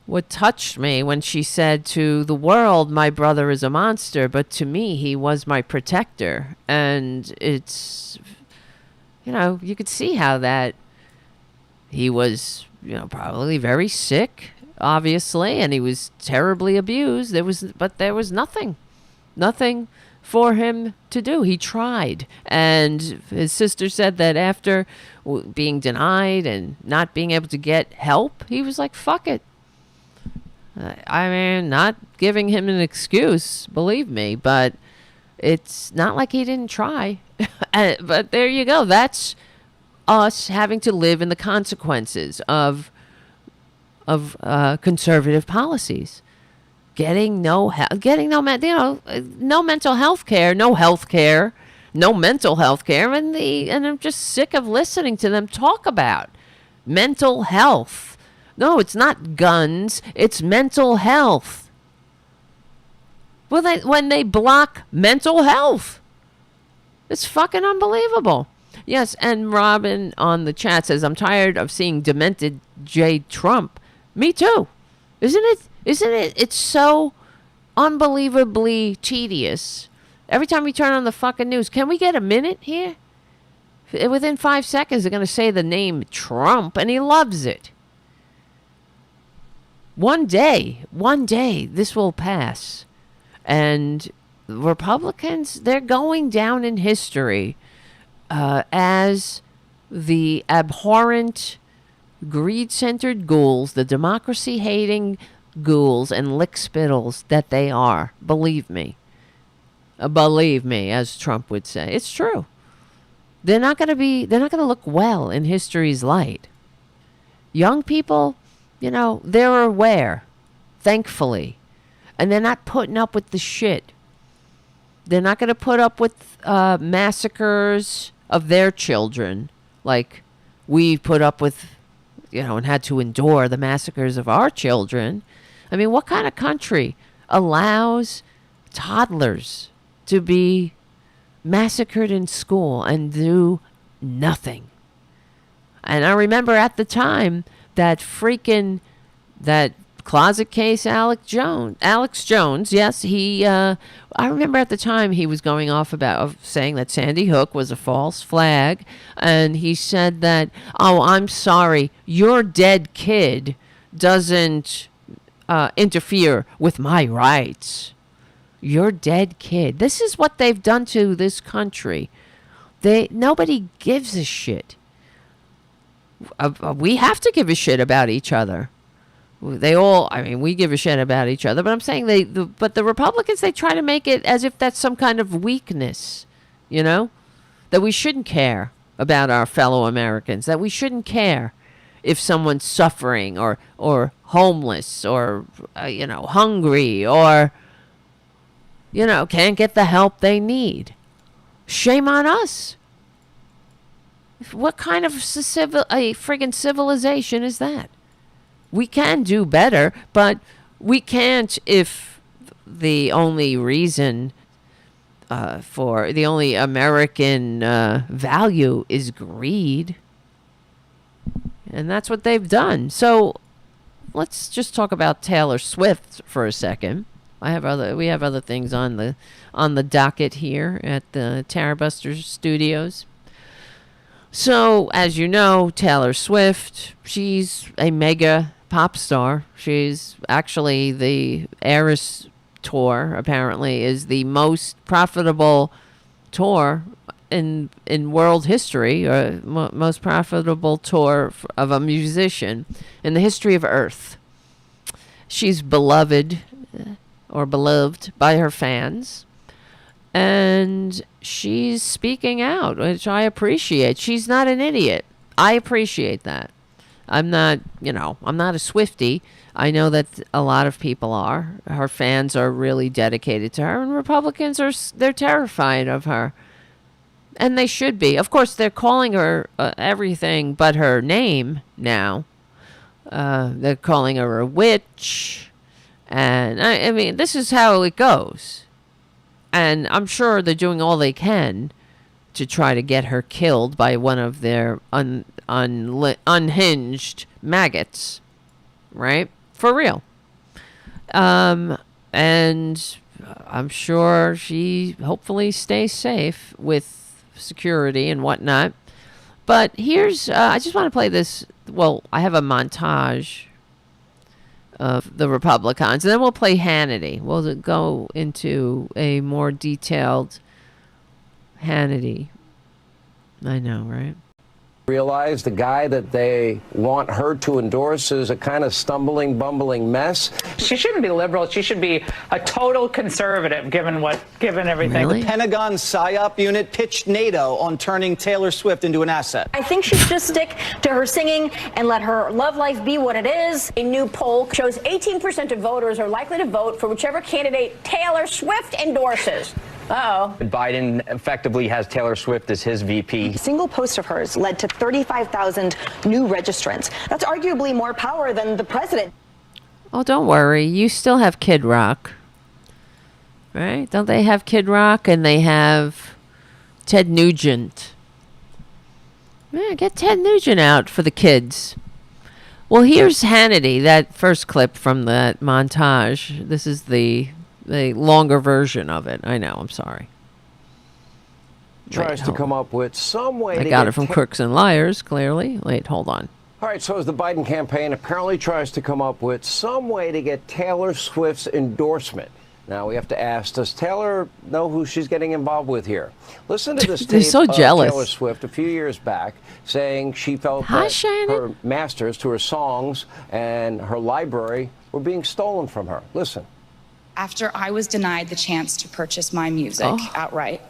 what touched me when she said, to the world, my brother is a monster, but to me, he was my protector. And it's, you could see how that he was, probably very sick, obviously, and he was terribly abused. There was nothing for him to do. He tried. And his sister said that after being denied and not being able to get help, he was like, fuck it. Not giving him an excuse, believe me, but it's not like he didn't try. But there you go. That's us having to live in the consequences of conservative policies. Getting no mental health care, no mental health care, and I'm just sick of listening to them talk about mental health. No, it's not guns, it's mental health. Well, when they block mental health, it's fucking unbelievable. Yes, and Robin on the chat says, I'm tired of seeing demented J. Trump. Me too. Isn't it? It's so unbelievably tedious. Every time we turn on the fucking news, can we get a minute here? Within 5 seconds, they're going to say the name Trump, and he loves it. One day, this will pass. And Republicans, they're going down in history as the abhorrent greed-centered ghouls, the democracy-hating ghouls and lickspittles that they are. Believe me. Believe me, as Trump would say. It's true. They're not going to look well in history's light. Young people, they're aware, thankfully. And they're not putting up with the shit. They're not going to put up with massacres of their children like we put up with, and had to endure the massacres of our children. I mean, what kind of country allows toddlers to be massacred in school and do nothing? And I remember at the time that closet case Alex Jones, yes, I remember at the time he was going off about saying that Sandy Hook was a false flag, and he said that, I'm sorry, your dead kid doesn't interfere with my rights. Your dead kid. This is what they've done to this country. Nobody gives a shit. We have to give a shit about each other. We give a shit about each other, but I'm saying but the Republicans, they try to make it as if that's some kind of weakness, that we shouldn't care about our fellow Americans, that we shouldn't care if someone's suffering or homeless or, hungry or, can't get the help they need. Shame on us. What kind of friggin' civilization is that? We can do better, but we can't if the only reason for the only American value is greed. And that's what they've done. So let's just talk about Taylor Swift for a second. We have other things on the docket here at the Tarabuster studios. So, as you know, Taylor Swift, she's a mega pop star. She's actually the Eras tour, apparently, is the most profitable tour in world history, or most profitable tour of a musician in the history of Earth. She's beloved by her fans. And she's speaking out, which I appreciate. She's not an idiot. I appreciate that. I'm not a Swiftie. I know that a lot of people are. Her fans are really dedicated to her, and Republicans they're terrified of her. And they should be. Of course, they're calling her everything but her name now. They're calling her a witch. And I mean, this is how it goes. And I'm sure they're doing all they can to try to get her killed by one of their unhinged maggots. Right? For real. And I'm sure she hopefully stays safe with security and whatnot. But here's, I just want to play this. Well, I have a montage of the Republicans, and then we'll play Hannity. We'll go into a more detailed Hannity. I know, right? Realize the guy that they want her to endorse is a kind of stumbling, bumbling mess. She shouldn't be liberal. She should be a total conservative, given everything. Really? The Pentagon PSYOP unit pitched NATO on turning Taylor Swift into an asset. I think she should just stick to her singing and let her love life be what it is. A new poll shows 18% of voters are likely to vote for whichever candidate Taylor Swift endorses. Uh-oh. Biden effectively has Taylor Swift as his VP. A single post of hers led to 35,000 new registrants. That's arguably more power than the president. Oh, don't worry. You still have Kid Rock. Right? Don't they have Kid Rock? And they have Ted Nugent. Yeah, get Ted Nugent out for the kids. Well, here's Hannity, that first clip from that montage. This is the longer version of it. I know, I'm sorry. Tries to come up with some way I to got get it from Crooks and Liars, clearly. Wait, hold on. All right, so as the Biden campaign apparently tries to come up with some way to get Taylor Swift's endorsement. Now we have to ask, does Taylor know who she's getting involved with here? Listen to this They're tape so of jealous. Taylor Swift a few years back saying she felt Hi, that Shannon. her masters to her songs and her library were being stolen from her. Listen. After I was denied the chance to purchase my music outright,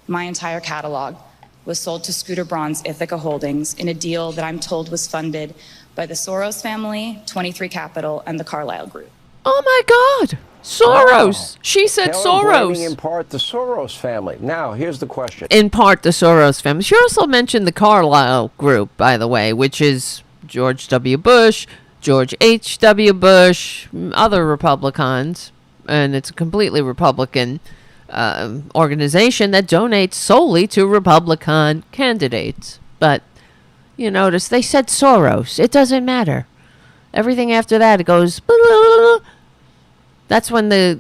my entire catalog was sold to Scooter Braun's Ithaca Holdings in a deal that I'm told was funded by the Soros family, 23 Capital, and the Carlyle Group. Oh my God, Soros. She said Taylor blaming Soros. in part the Soros family. Now, here's the question. In part, the Soros family. She also mentioned the Carlyle Group, by the way, which is George W. Bush, George H.W. Bush, other Republicans, and it's a completely Republican organization that donates solely to Republican candidates. But you notice they said Soros. It doesn't matter. Everything after that, it goes. That's when the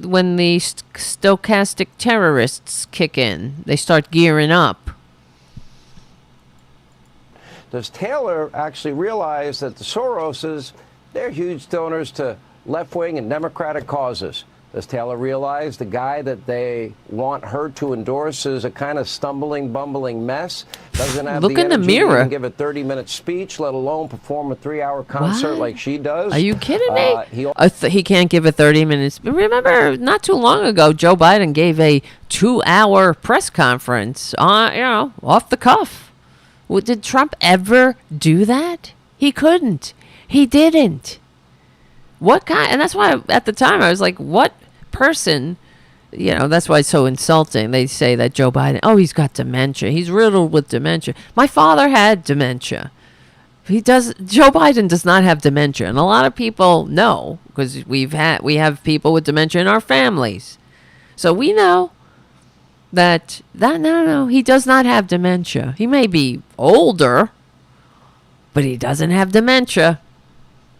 stochastic terrorists kick in. They start gearing up. Does Taylor actually realize that the Soroses, they're huge donors to left-wing and democratic causes? Does Taylor realize the guy that they want her to endorse is a kind of stumbling, bumbling mess? Doesn't have Look the in the energy mirror. to even give a 30-minute speech, let alone perform a 3-hour concert What? like she does. Are you kidding me? He He can't give a 30 minutes. Remember, not too long ago, Joe Biden gave a 2-hour press conference, off the cuff. Well, did Trump ever do that? He couldn't. He didn't. What kind? And that's why at the time I was like, what person? That's why it's so insulting. They say that Joe Biden, he's got dementia. He's riddled with dementia. My father had dementia. Joe Biden does not have dementia. And a lot of people know because we have people with dementia in our families. So we know that no, he does not have dementia. He may be older, but he doesn't have dementia.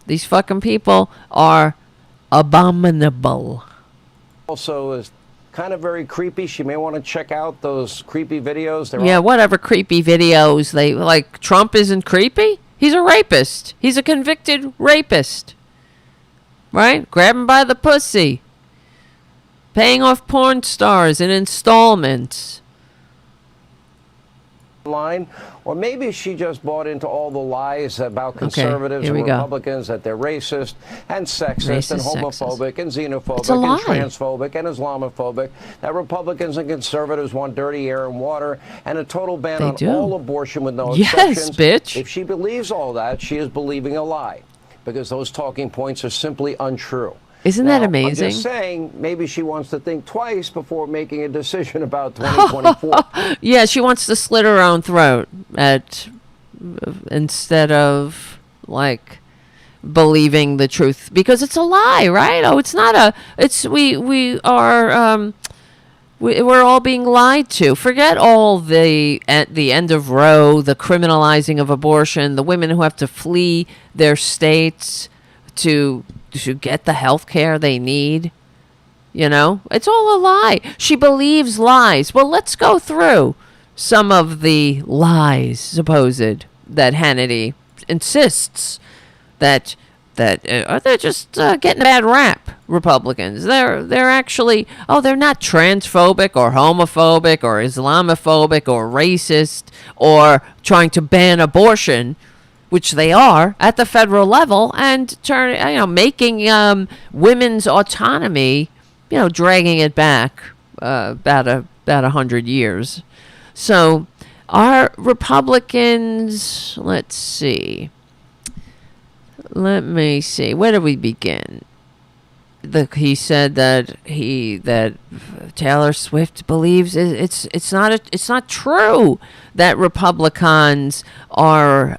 These fucking people are abominable. Also is kind of very creepy. She may want to check out those creepy videos. Whatever creepy videos they like. Trump isn't creepy. He's a rapist. He's a convicted rapist. Right? Grab him by the pussy. Paying off porn stars in installments. Line, or maybe she just bought into all the lies about conservatives here and we go. Republicans, that they're racist and sexist and homophobic and xenophobic It's a lie. and transphobic and Islamophobic, that Republicans and conservatives want dirty air and water and a total ban on all abortion with no exceptions. Bitch. If she believes all that, she is believing a lie, because those talking points are simply untrue. Isn't that amazing? I'm just saying, maybe she wants to think twice before making a decision about 2024. Yeah, she wants to slit her own throat instead of believing the truth, because it's a lie, right? It's not we're all being lied to. Forget all at the end of Roe, the criminalizing of abortion, the women who have to flee their states to get the health care they need. It's all a lie. She believes lies. Well, let's go through some of the lies, supposed, that Hannity insists that they're just getting a bad rap. Republicans, they're actually they're not transphobic or homophobic or Islamophobic or racist or trying to ban abortion, which they are at the federal level, and making women's autonomy, dragging it back about 100 years. So our Republicans, let me see, where do we begin? He said that Taylor Swift believes it's not true that Republicans are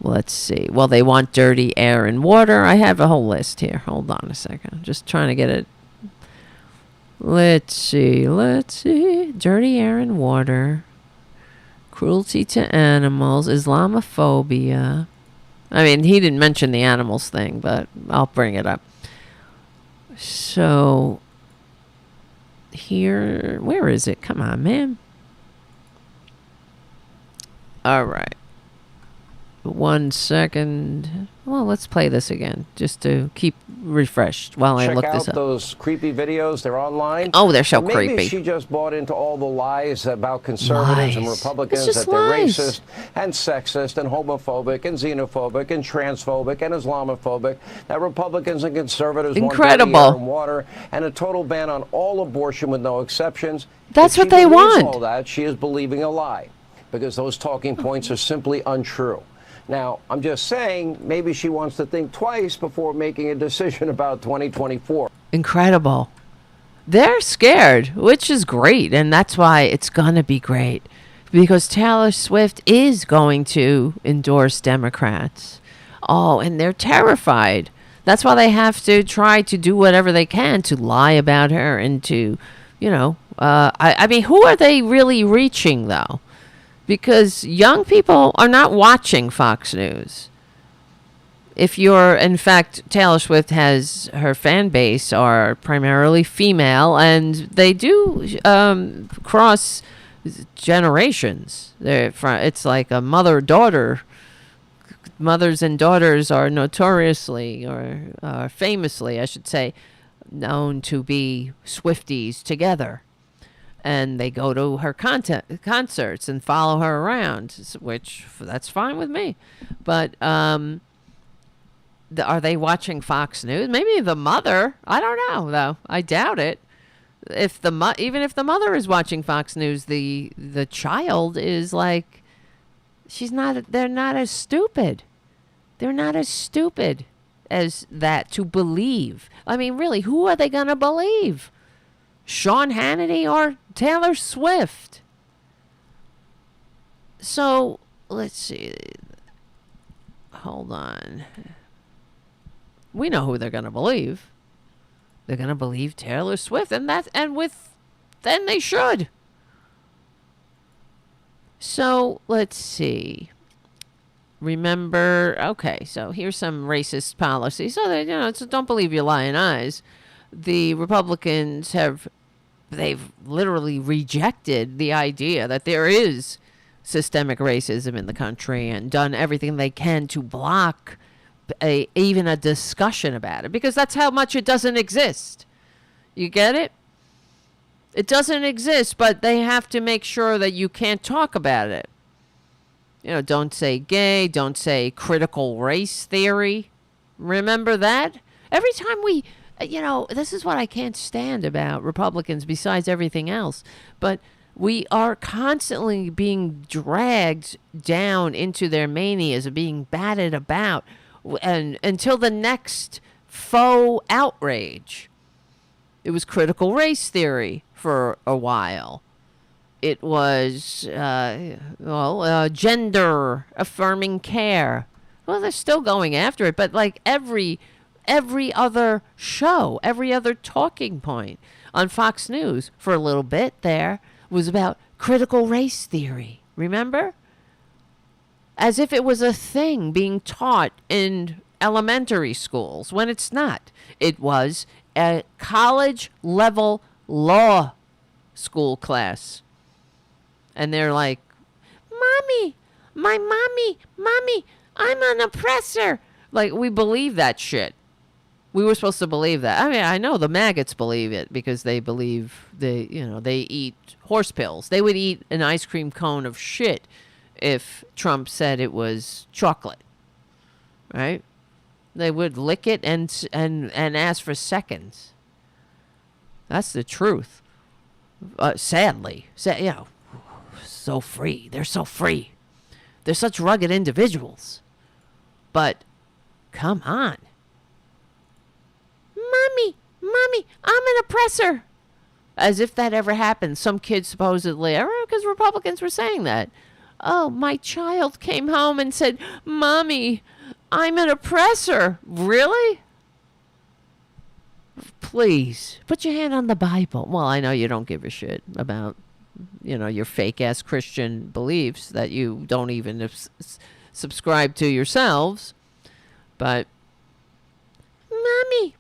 let's see. Well, they want dirty air and water. I have a whole list here. Hold on a second. I'm just trying to get it. Let's see. Dirty air and water. Cruelty to animals. Islamophobia. I mean, he didn't mention the animals thing, but I'll bring it up. So, here, where is it? Come on, man. All right. 1 second. Well, let's play this again just to keep refreshed while I look this up. Check out those creepy videos. They're online. Oh, they're so Maybe creepy. she just bought into all the lies about conservatives and Republicans, It's that just they're lies. racist and sexist and homophobic and xenophobic and transphobic and Islamophobic, that Republicans and conservatives Incredible. want dirty air and water and a total ban on all abortion with no exceptions. That's If what she they believes want. all that, she is believing a lie, because those talking points are simply untrue. Now, I'm just saying, maybe she wants to think twice before making a decision about 2024. Incredible. They're scared, which is great, and that's why it's gonna be great, because Taylor Swift is going to endorse Democrats. Oh, and they're terrified. That's why they have to try to do whatever they can to lie about her and to, I mean, who are they really reaching, though? Because young people are not watching Fox News. If you're, in fact, Taylor Swift has, her fan base are primarily female, and they do cross generations. It's like a mother-daughter. Mothers and daughters are notoriously, or famously, I should say, known to be Swifties together. And they go to her concerts and follow her around, which that's fine with me. But are they watching Fox News? Maybe the mother. I don't know, though. I doubt it. Even if the mother is watching Fox News, the child is like, they're not as stupid. They're not as stupid as that to believe. I mean, really, who are they going to believe? Sean Hannity or Taylor Swift? So, let's see. Hold on. We know who they're going to believe. They're going to believe Taylor Swift, then they should. So, let's see. Remember, okay, so here's some racist policy. So that, so don't believe your lying eyes. The Republicans they've literally rejected the idea that there is systemic racism in the country and done everything they can to block even a discussion about it, because that's how much it doesn't exist. You get it? It doesn't exist, but they have to make sure that you can't talk about it. Don't say gay, don't say critical race theory. Remember that? Every time we... this is what I can't stand about Republicans besides everything else. But we are constantly being dragged down into their manias of being batted about and until the next faux outrage. It was critical race theory for a while. It was, gender affirming care. Well, they're still going after it, but like every other show, every other talking point on Fox News for a little bit there was about critical race theory. Remember? As if it was a thing being taught in elementary schools, when it's not. It was a college-level law school class. And they're like, Mommy, I'm an oppressor. Like, we believe that shit. We were supposed to believe that. I mean, I know the maggots believe it because they believe they eat horse pills. They would eat an ice cream cone of shit if Trump said it was chocolate, right? They would lick it and ask for seconds. That's the truth. Sadly, so free. They're so free. They're such rugged individuals. But come on. Mommy, I'm an oppressor. As if that ever happened. Some kid supposedly, because Republicans were saying that. Oh, my child came home and said, Mommy, I'm an oppressor. Really? Please, put your hand on the Bible. Well, I know you don't give a shit about, your fake-ass Christian beliefs that you don't even subscribe to yourselves. But, Mommy,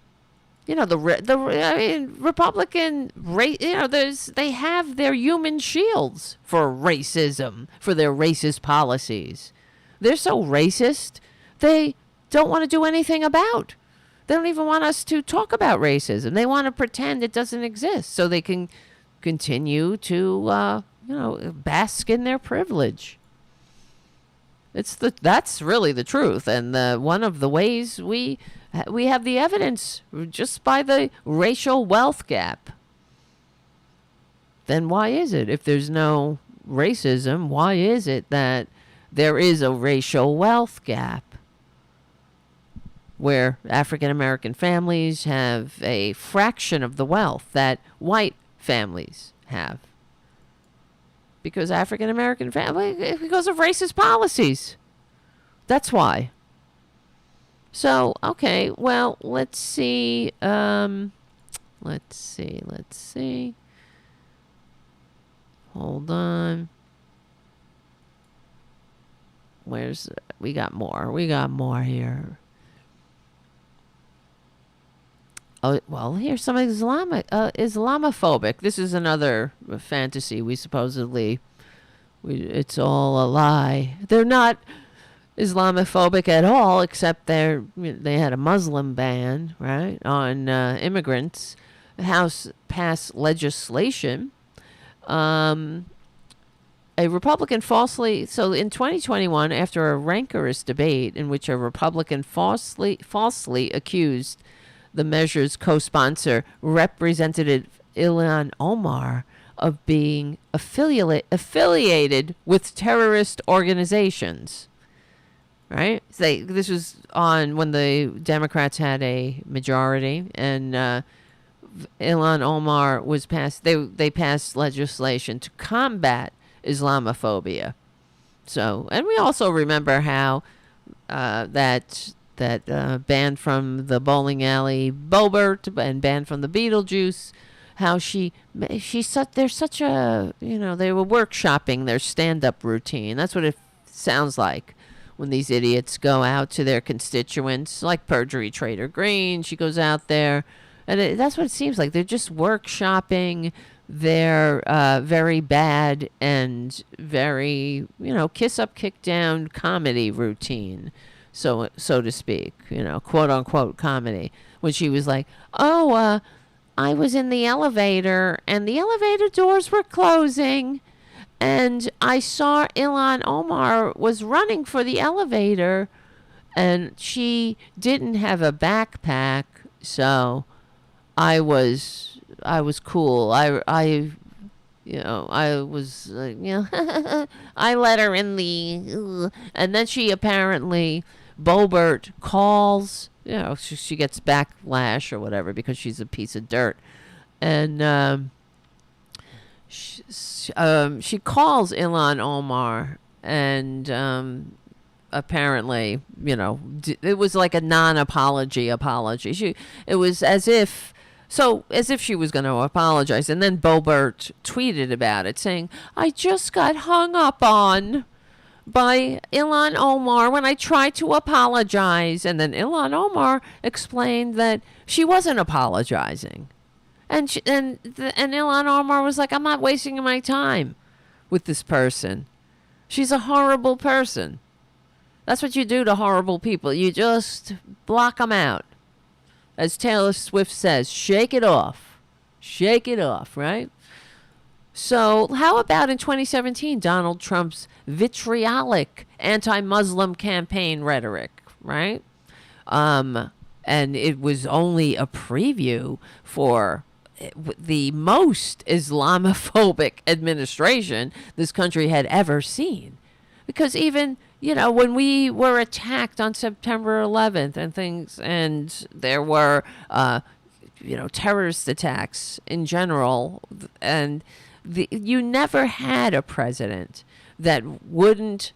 Republican race, they have their human shields for racism, for their racist policies. they're so racist, they don't want to do anything about. They don't even want us to talk about racism. They want to pretend it doesn't exist so they can continue to, bask in their privilege. That's really the truth. And one of the ways we have the evidence just by the racial wealth gap. Then why is it, if there's no racism, why is it that there is a racial wealth gap where African American families have a fraction of the wealth that white families have? Because African American families, because of racist policies. That's why. So, okay, well, let's see. Let's see. Hold on. We got more here. Oh, well, here's some Islamophobic. This is another fantasy it's all a lie. They're not Islamophobic at all, except they had a Muslim ban, right, on immigrants. The House passed legislation. A Republican so in 2021, after a rancorous debate in which a Republican falsely accused the measure's co-sponsor, Representative Ilhan Omar, of being affiliated with terrorist organizations. Right? This was on when the Democrats had a majority, and Ilhan Omar was passed. They passed legislation to combat Islamophobia. So, and we also remember how that banned from the bowling alley Bobert and banned from the Beetlejuice. How they're such a, they were workshopping their stand-up routine. That's what it sounds like when these idiots go out to their constituents, like Perjury Trader Green. She goes out there, and that's what it seems like. They're just workshopping their very bad and very, kiss up, kick down comedy routine, so to speak, quote unquote comedy. When she was like, I was in the elevator and the elevator doors were closing, and I saw Ilhan Omar was running for the elevator, and she didn't have a backpack, so I was cool. I was I let her in the, and then she apparently, Bobert calls, she gets backlash or whatever because she's a piece of dirt, and she calls Ilhan Omar, and apparently, it was like a non-apology. It was as if she was going to apologize. And then Bobert tweeted about it, saying, I just got hung up on by Ilhan Omar when I tried to apologize. And then Ilhan Omar explained that she wasn't apologizing. And Ilhan Omar was like, I'm not wasting my time with this person. She's a horrible person. That's what you do to horrible people. You just block them out. As Taylor Swift says, shake it off. Shake it off, right? So how about in 2017, Donald Trump's vitriolic anti-Muslim campaign rhetoric, right? And it was only a preview for the most Islamophobic administration this country had ever seen. Because even, when we were attacked on September 11th and things, and there were, terrorist attacks in general, and you never had a president that wouldn't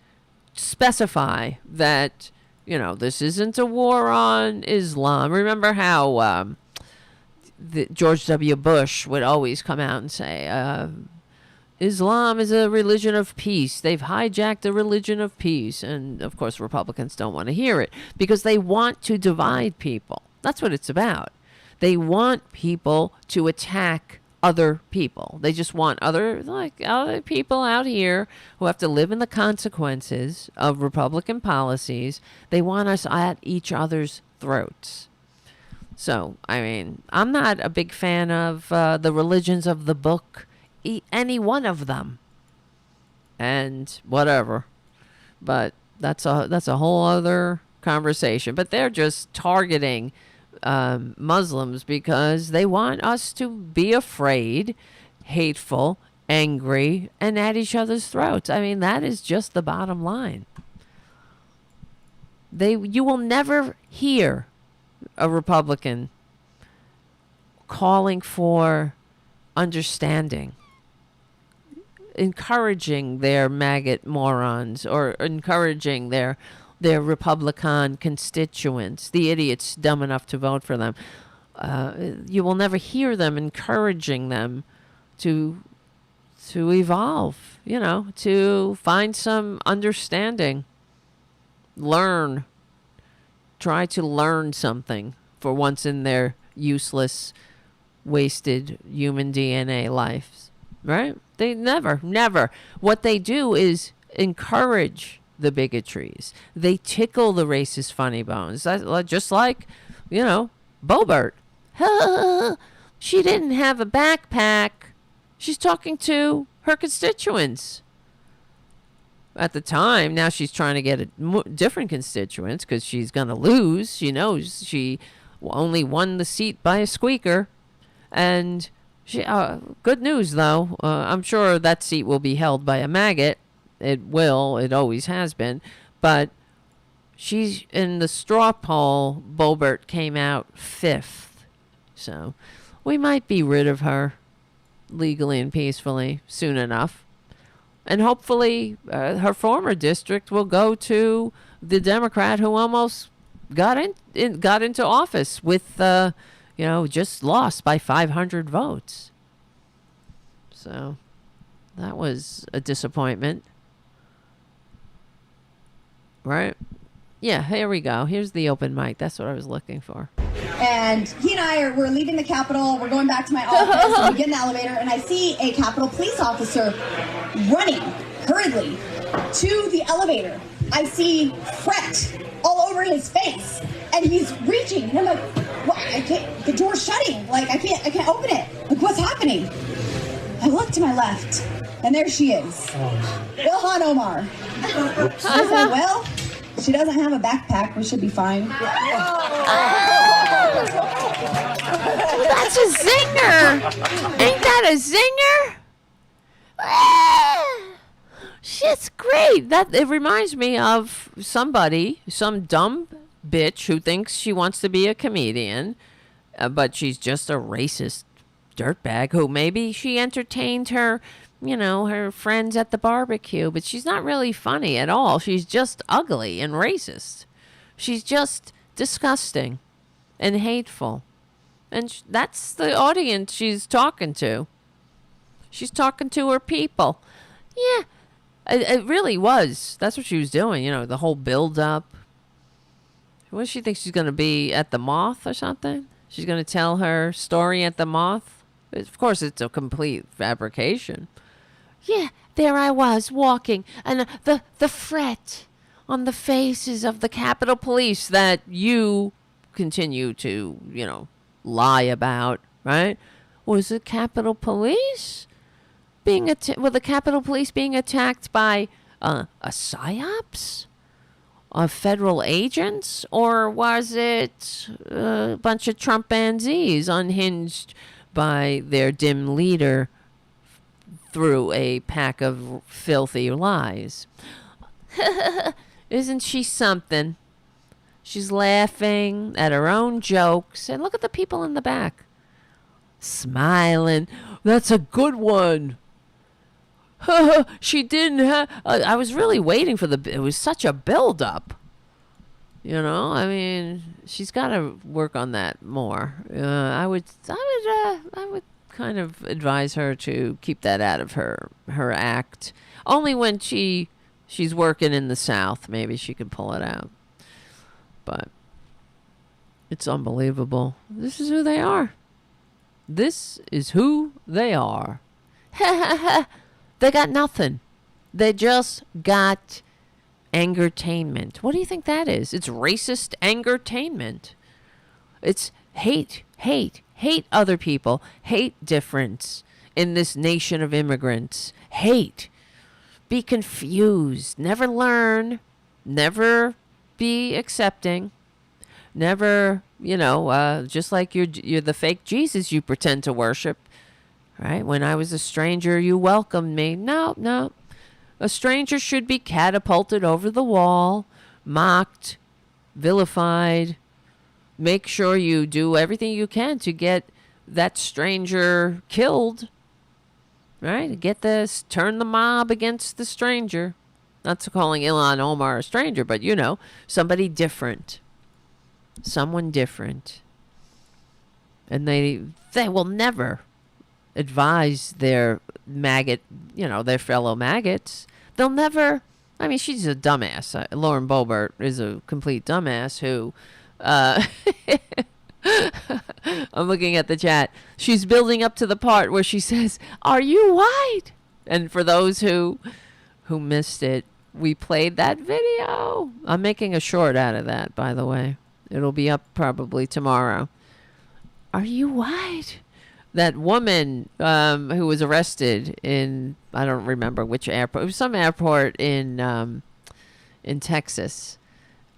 specify that, this isn't a war on Islam. Remember how George W. Bush would always come out and say, Islam is a religion of peace. They've hijacked a religion of peace. And, of course, Republicans don't want to hear it because they want to divide people. That's what it's about. They want people to attack other people. They just want other people out here who have to live in the consequences of Republican policies. They want us at each other's throats. So, I mean, I'm not a big fan of the religions of the book, any one of them, and whatever. But that's a whole other conversation. But they're just targeting Muslims because they want us to be afraid, hateful, angry, and at each other's throats. I mean, that is just the bottom line. You will never hear a Republican calling for understanding, encouraging their maggot morons, or encouraging their Republican constituents, the idiots dumb enough to vote for them. You will never hear them encouraging them to evolve, to find some understanding, try to learn something for once in their useless, wasted human DNA lives, right? They never. What they do is encourage the bigotries. They tickle the racist funny bones. Just like, Boebert. She didn't have a backpack. She's talking to her constituents. At the time, now she's trying to get different constituents because she's going to lose. She knows she only won the seat by a squeaker. And good news, though. I'm sure that seat will be held by a maggot. It will. It always has been. But she's in the straw poll. Boebert came out 5th. So we might be rid of her legally and peacefully soon enough. And hopefully her former district will go to the Democrat who almost got into office with, just lost by 500 votes. So that was a disappointment. Right? Yeah, here we go. Here's the open mic. That's what I was looking for. And he and I we're leaving the Capitol. We're going back to my office. And we get in the elevator, and I see a Capitol police officer running hurriedly to the elevator. I see fret all over his face, and he's reaching. And I'm like, "What? I can't. The door's shutting. Like I can't open it. Like what's happening?" I look to my left, and there she is, Ilhan Omar. I said, "Well, she doesn't have a backpack. We should be fine." That's a zinger! Ain't that a zinger? Shit's great. It reminds me of some dumb bitch who thinks she wants to be a comedian, but she's just a racist dirtbag who maybe she entertained her friends at the barbecue, but she's not really funny at all. She's just ugly and racist. She's just disgusting and hateful. And that's the audience she's talking to. She's talking to her people. Yeah, it really was. That's what she was doing, the whole build-up. What does she think she's going to be at the Moth or something? She's going to tell her story at the Moth? Of course, it's a complete fabrication. Yeah, there I was walking, and the fret on the faces of the Capitol Police that you continue to, lie about, right? Was it Capitol Police were the Capitol Police being attacked by a psyops of federal agents, or was it a bunch of Trumpanzees unhinged by their dim leader through a pack of filthy lies? Isn't she something? She's laughing at her own jokes. And look at the people in the back. Smiling. That's a good one. She didn't have... I was really waiting for it was such a build-up. I mean, she's got to work on that more. I would kind of advise her to keep that out of her act. Only when she's working in the South, maybe she could pull it out. But it's unbelievable. This is who they are. This is who they are. They got nothing. They just got angertainment. What do you think that is? It's racist angertainment. It's hate other people, hate difference in this nation of immigrants, hate. Be confused, never learn, never be accepting, never, just like you're the fake Jesus you pretend to worship, right? When I was a stranger, you welcomed me. No. A stranger should be catapulted over the wall, mocked, vilified. Make sure you do everything you can to get that stranger killed, right? Turn the mob against the stranger. Not calling Ilhan Omar a stranger, but somebody different. Someone different. And they will never advise their maggot, their fellow maggots. They'll never, she's a dumbass. Lauren Boebert is a complete dumbass who, I'm looking at the chat. She's building up to the part where she says, "Are you white?" And for those who missed it, we played that video. I'm making a short out of that, by the way. It'll be up probably tomorrow. Are you white? That woman who was arrested in, I don't remember which airport. It was some airport in Texas.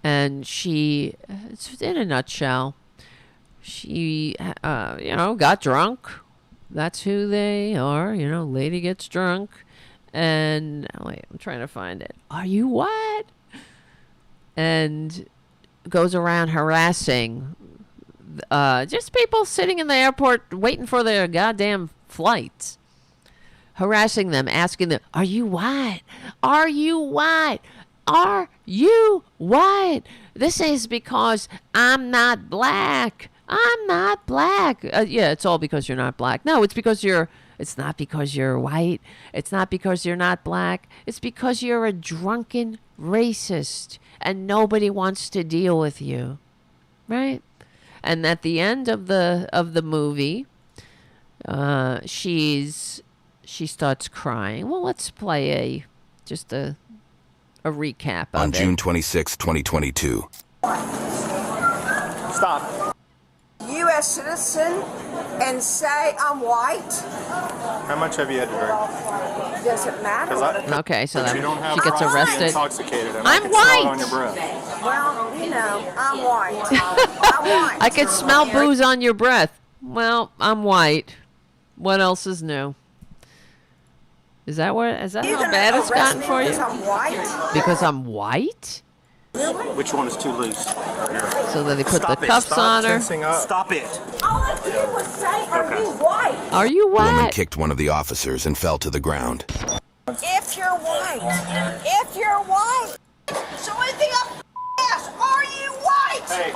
And it's in a nutshell, she, got drunk. That's who they are. Lady gets drunk. And, wait, I'm trying to find it. Are you what? And goes around harassing just people sitting in the airport waiting for their goddamn flights. Harassing them, asking them, are you white? Are you white? Are you white? This is because I'm not black. I'm not black. Yeah, it's all because you're not black. No, it's not because you're white. It's not because you're not black. It's because you're a drunken racist and nobody wants to deal with you. Right? And at the end of the movie, she starts crying. Well, let's play a recap of on it. June 26, 2022. Stop. U.S. citizen and say I'm white. How much have you had to drink? Doesn't matter. Okay, so then she gets arrested. Intoxicated. I'm white. On your breath. Well, I'm white. I'm white. I could smell booze on your breath. Well, I'm white. What else is new? Is that how bad it's gotten for you? Because I'm white? Because I'm white? Which one is too loose? So then they put the cuffs on her. Stop it. All I did was say, are you white? Are you The woman white? kicked one of the officers and fell to the ground. If you're white. So anything I ask, are you white? Hey.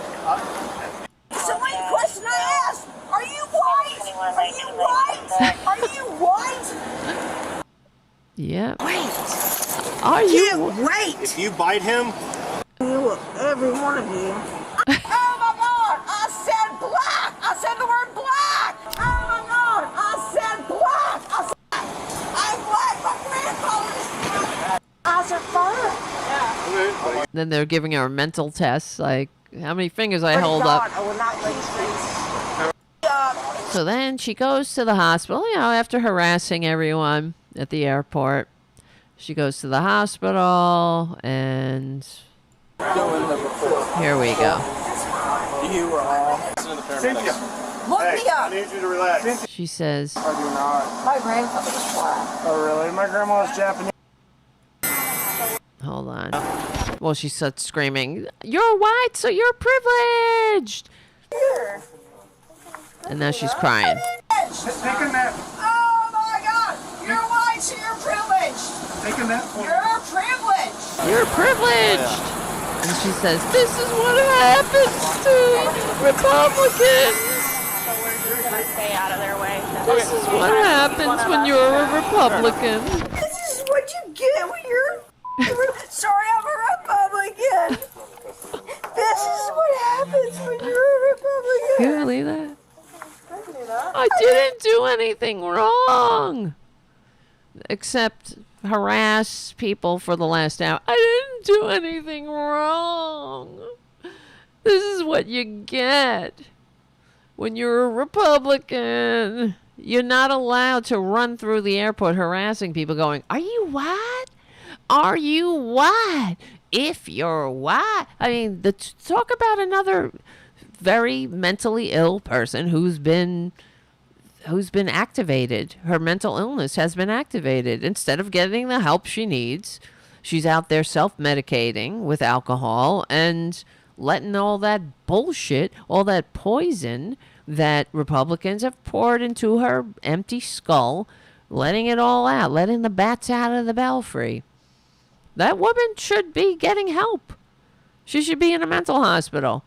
So any question I ask, are you white? Are you white? Are you white? Yeah. Wait. Are you? Wait. If you bite him. Every one of you. Oh my God! I said black! I said the word black! Oh my God! I said black! I'm black! My grandfather is black! I said fine. Then they're giving her mental tests, like how many fingers I hold up. I will not let you. So then she goes to the hospital, after harassing everyone at the airport. She goes to the hospital, and here we go. You were all. Cynthia. Look me up. I need you to relax. She says, I do not. My grandfather was black. Oh, really? My grandma was Japanese. hold on. Well, she starts screaming, "You're white, so you're privileged!" Here. And now she's crying. Take a nap. Oh my God! You're white, so you're privileged. Take a nap. You're privileged. You're privileged. And she says, "This is what happens to Republicans." Stay out of their way. This is what happens when you're a Republican. This is what you get when you're... Sorry, I'm a Republican. This is what happens when you're a Republican. Can you believe that? I did anything wrong except harass people for the last hour. I didn't do anything wrong. This is what you get when you're a Republican. You're not allowed to run through the airport harassing people going, are you what? Are you what? If you're what? I mean, talk about another very mentally ill person who's been activated. Her mental illness has been activated. Instead of getting the help she needs, she's out there self-medicating with alcohol and letting all that bullshit, all that poison that Republicans have poured into her empty skull, letting it all out, letting the bats out of the belfry. That woman should be getting help. She should be in a mental hospital.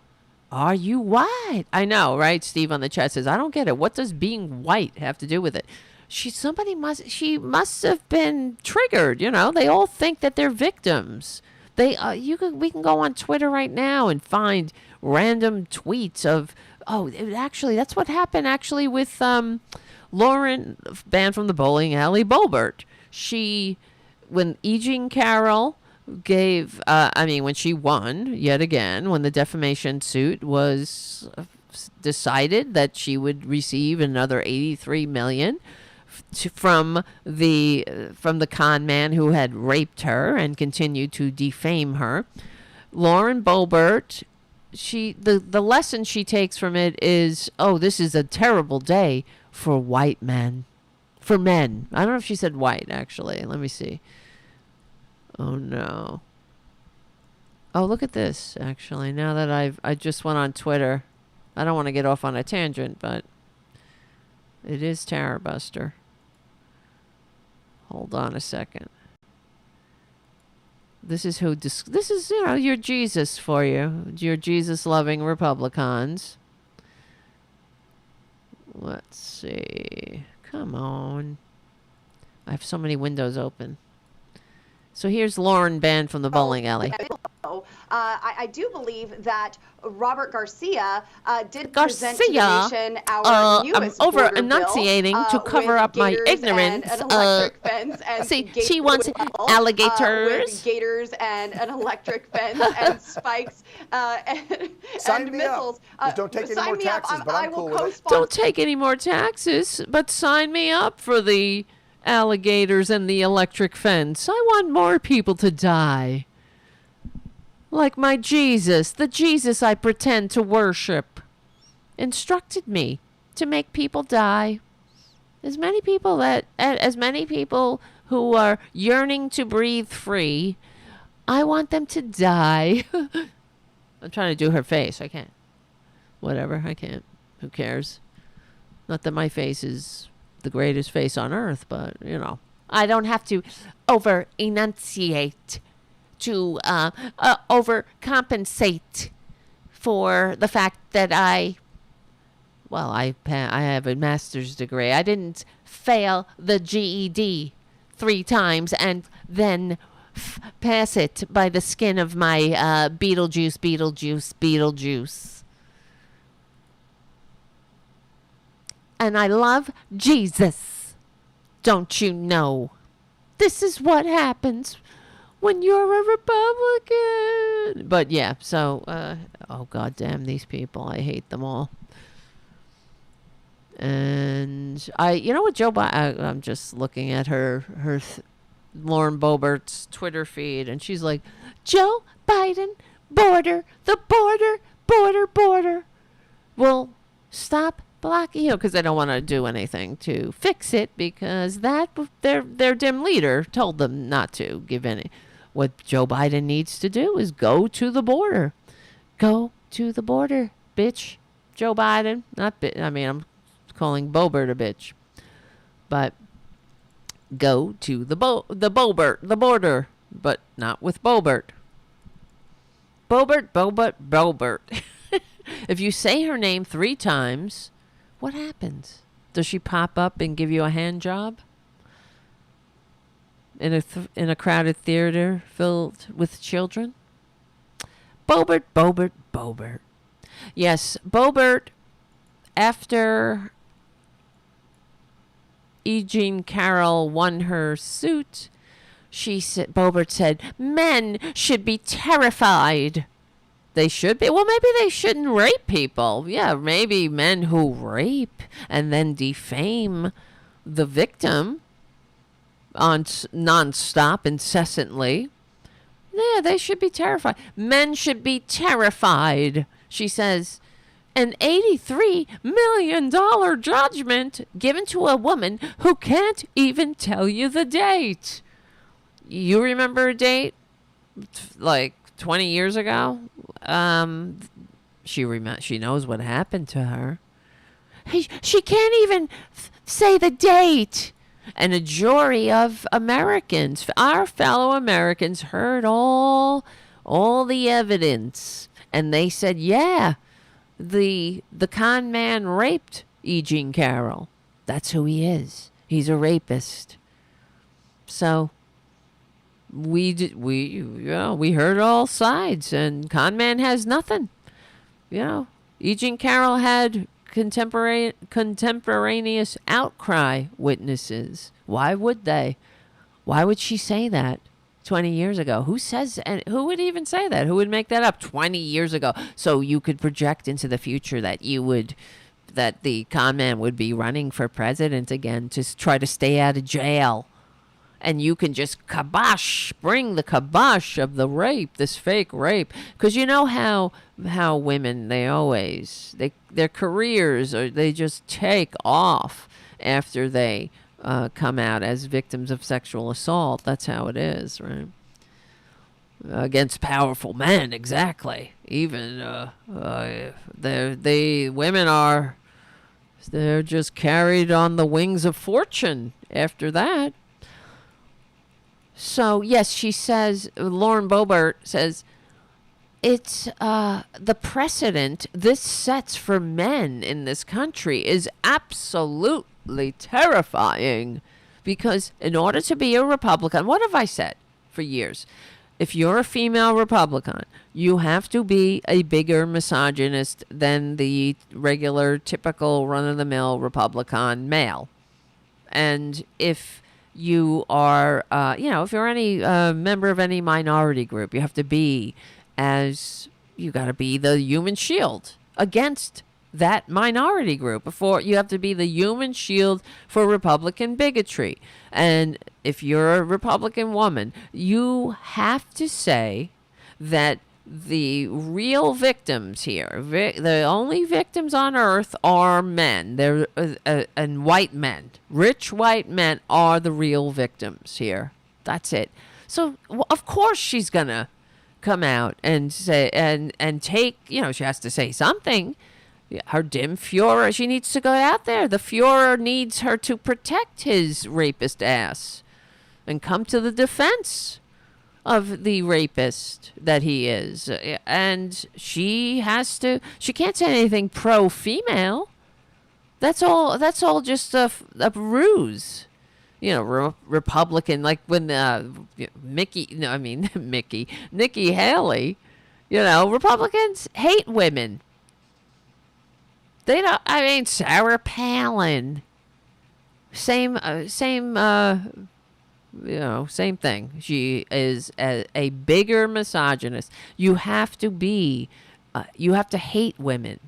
Are you white? I know, right? Steve on the chat says, I don't get it. What does being white have to do with it? She must have been triggered. You know, they all think that they're victims. We can go on Twitter right now and find random tweets of, that's what happened actually with Lauren, banned from the bowling alley, Boebert. When E. Jean Carroll gave, when she won yet again, when the defamation suit was decided that she would receive another $83 million from the con man who had raped her and continued to defame her. Lauren Boebert, the lesson she takes from it is, this is a terrible day for white men. For men. I don't know if she said white, actually. Let me see. Oh, no. Oh, look at this, actually. Now that I just went on Twitter. I don't want to get off on a tangent, but it is Tarabuster. Hold on a second. This is your Jesus for you. Your Jesus-loving Republicans. Let's see. Come on. I have so many windows open. So here's Lauren banned from the bowling alley. I do believe that Robert Garcia did present to the nation our newest I'm over border enunciating bill, to cover up my ignorance. And an electric fence and she wants alligators. With gators and an electric fence and spikes and missiles. Just don't take any more taxes, but I'm cool with it. Don't take any more taxes, but sign me up for the alligators and the electric fence. I want more people to die. Like my Jesus, the Jesus I pretend to worship, instructed me to make people die. As many people who are yearning to breathe free, I want them to die. I'm trying to do her face. I can't. Whatever, I can't. Who cares? Not that my face is the greatest face on earth, but, I don't have to over-enunciate to overcompensate for the fact that I have a master's degree. I didn't fail the GED 3 times and then pass it by the skin of my Beetlejuice. And I love Jesus. Don't you know? This is what happens when you're a Republican. But yeah, so, God damn these people. I hate them all. And Joe Biden, I'm just looking at her Lauren Boebert's Twitter feed, and she's like, Joe Biden, border. Well, stop blocking, because they don't want to do anything to fix it, because their dim leader told them not to give any. What Joe Biden needs to do is go to the border. Go to the border, bitch. Joe Biden, I'm calling Boebert a bitch. But go to the border, but not with Boebert. Boebert. If you say her name 3 times, what happens? Does she pop up and give you a hand job? In a crowded theater filled with children? Boebert. Yes, Boebert, after E. Jean Carroll won her suit, Boebert said, men should be terrified. They should be. Well, maybe they shouldn't rape people. Yeah, maybe men who rape and then defame the victim on nonstop, incessantly. Yeah, they should be terrified. Men should be terrified, she says. An $83 million judgment given to a woman who can't even tell you the date. You remember a date? Like 20 years ago? She knows what happened to her. She can't even say the date. And a jury of Americans, our fellow Americans, heard all the evidence. And they said, yeah, the con man raped E. Jean Carroll. That's who he is. He's a rapist. So we heard all sides, and con man has nothing. E. Jean Carroll had contemporaneous outcry witnesses. Why would they? Why would she say that 20 years ago? Who says, and who would even say that? Who would make that up 20 years ago? So you could project into the future that the con man would be running for president again to try to stay out of jail. And you can just bring the kibosh of the rape, this fake rape. Because you know how women, their careers, they just take off after they come out as victims of sexual assault. That's how it is, right? Against powerful men, exactly. Even women they're just carried on the wings of fortune after that. So, yes, she says, Lauren Boebert says, it's the precedent this sets for men in this country is absolutely terrifying. Because in order to be a Republican, what have I said for years? If you're a female Republican, you have to be a bigger misogynist than the regular, typical, run-of-the-mill Republican male. And if you are, if you're any member of any minority group, you have to be you got to be the human shield against that minority group. You have to be the human shield for Republican bigotry. And if you're a Republican woman, you have to say that the real victims here, the only victims on earth are men. They're and white men. Rich white men are the real victims here. That's it. So of course she's gonna come out and say and take. She has to say something. Her dim Fuhrer. She needs to go out there. The Fuhrer needs her to protect his rapist ass and come to the defense of the rapist that he is. And she can't say anything pro-female. That's all just a ruse. Republican, like when Nikki Haley, Republicans hate women. They don't, Sarah Palin, same thing. She is a bigger misogynist. You have to hate women.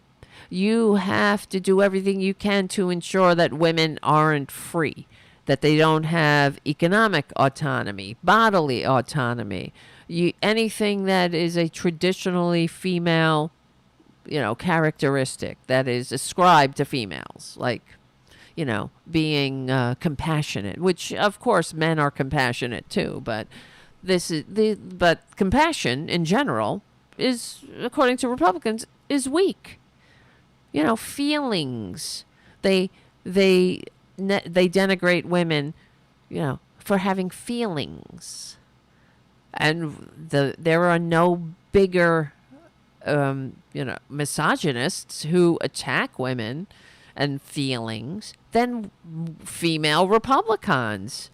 You have to do everything you can to ensure that women aren't free, that they don't have economic autonomy, bodily autonomy. Anything that is a traditionally female, characteristic that is ascribed to females, like, being compassionate, which of course men are compassionate too, but but compassion in general is, according to Republicans, is weak. Feelings. They denigrate women, for having feelings, and there are no bigger misogynists who attack women and feelings than female Republicans.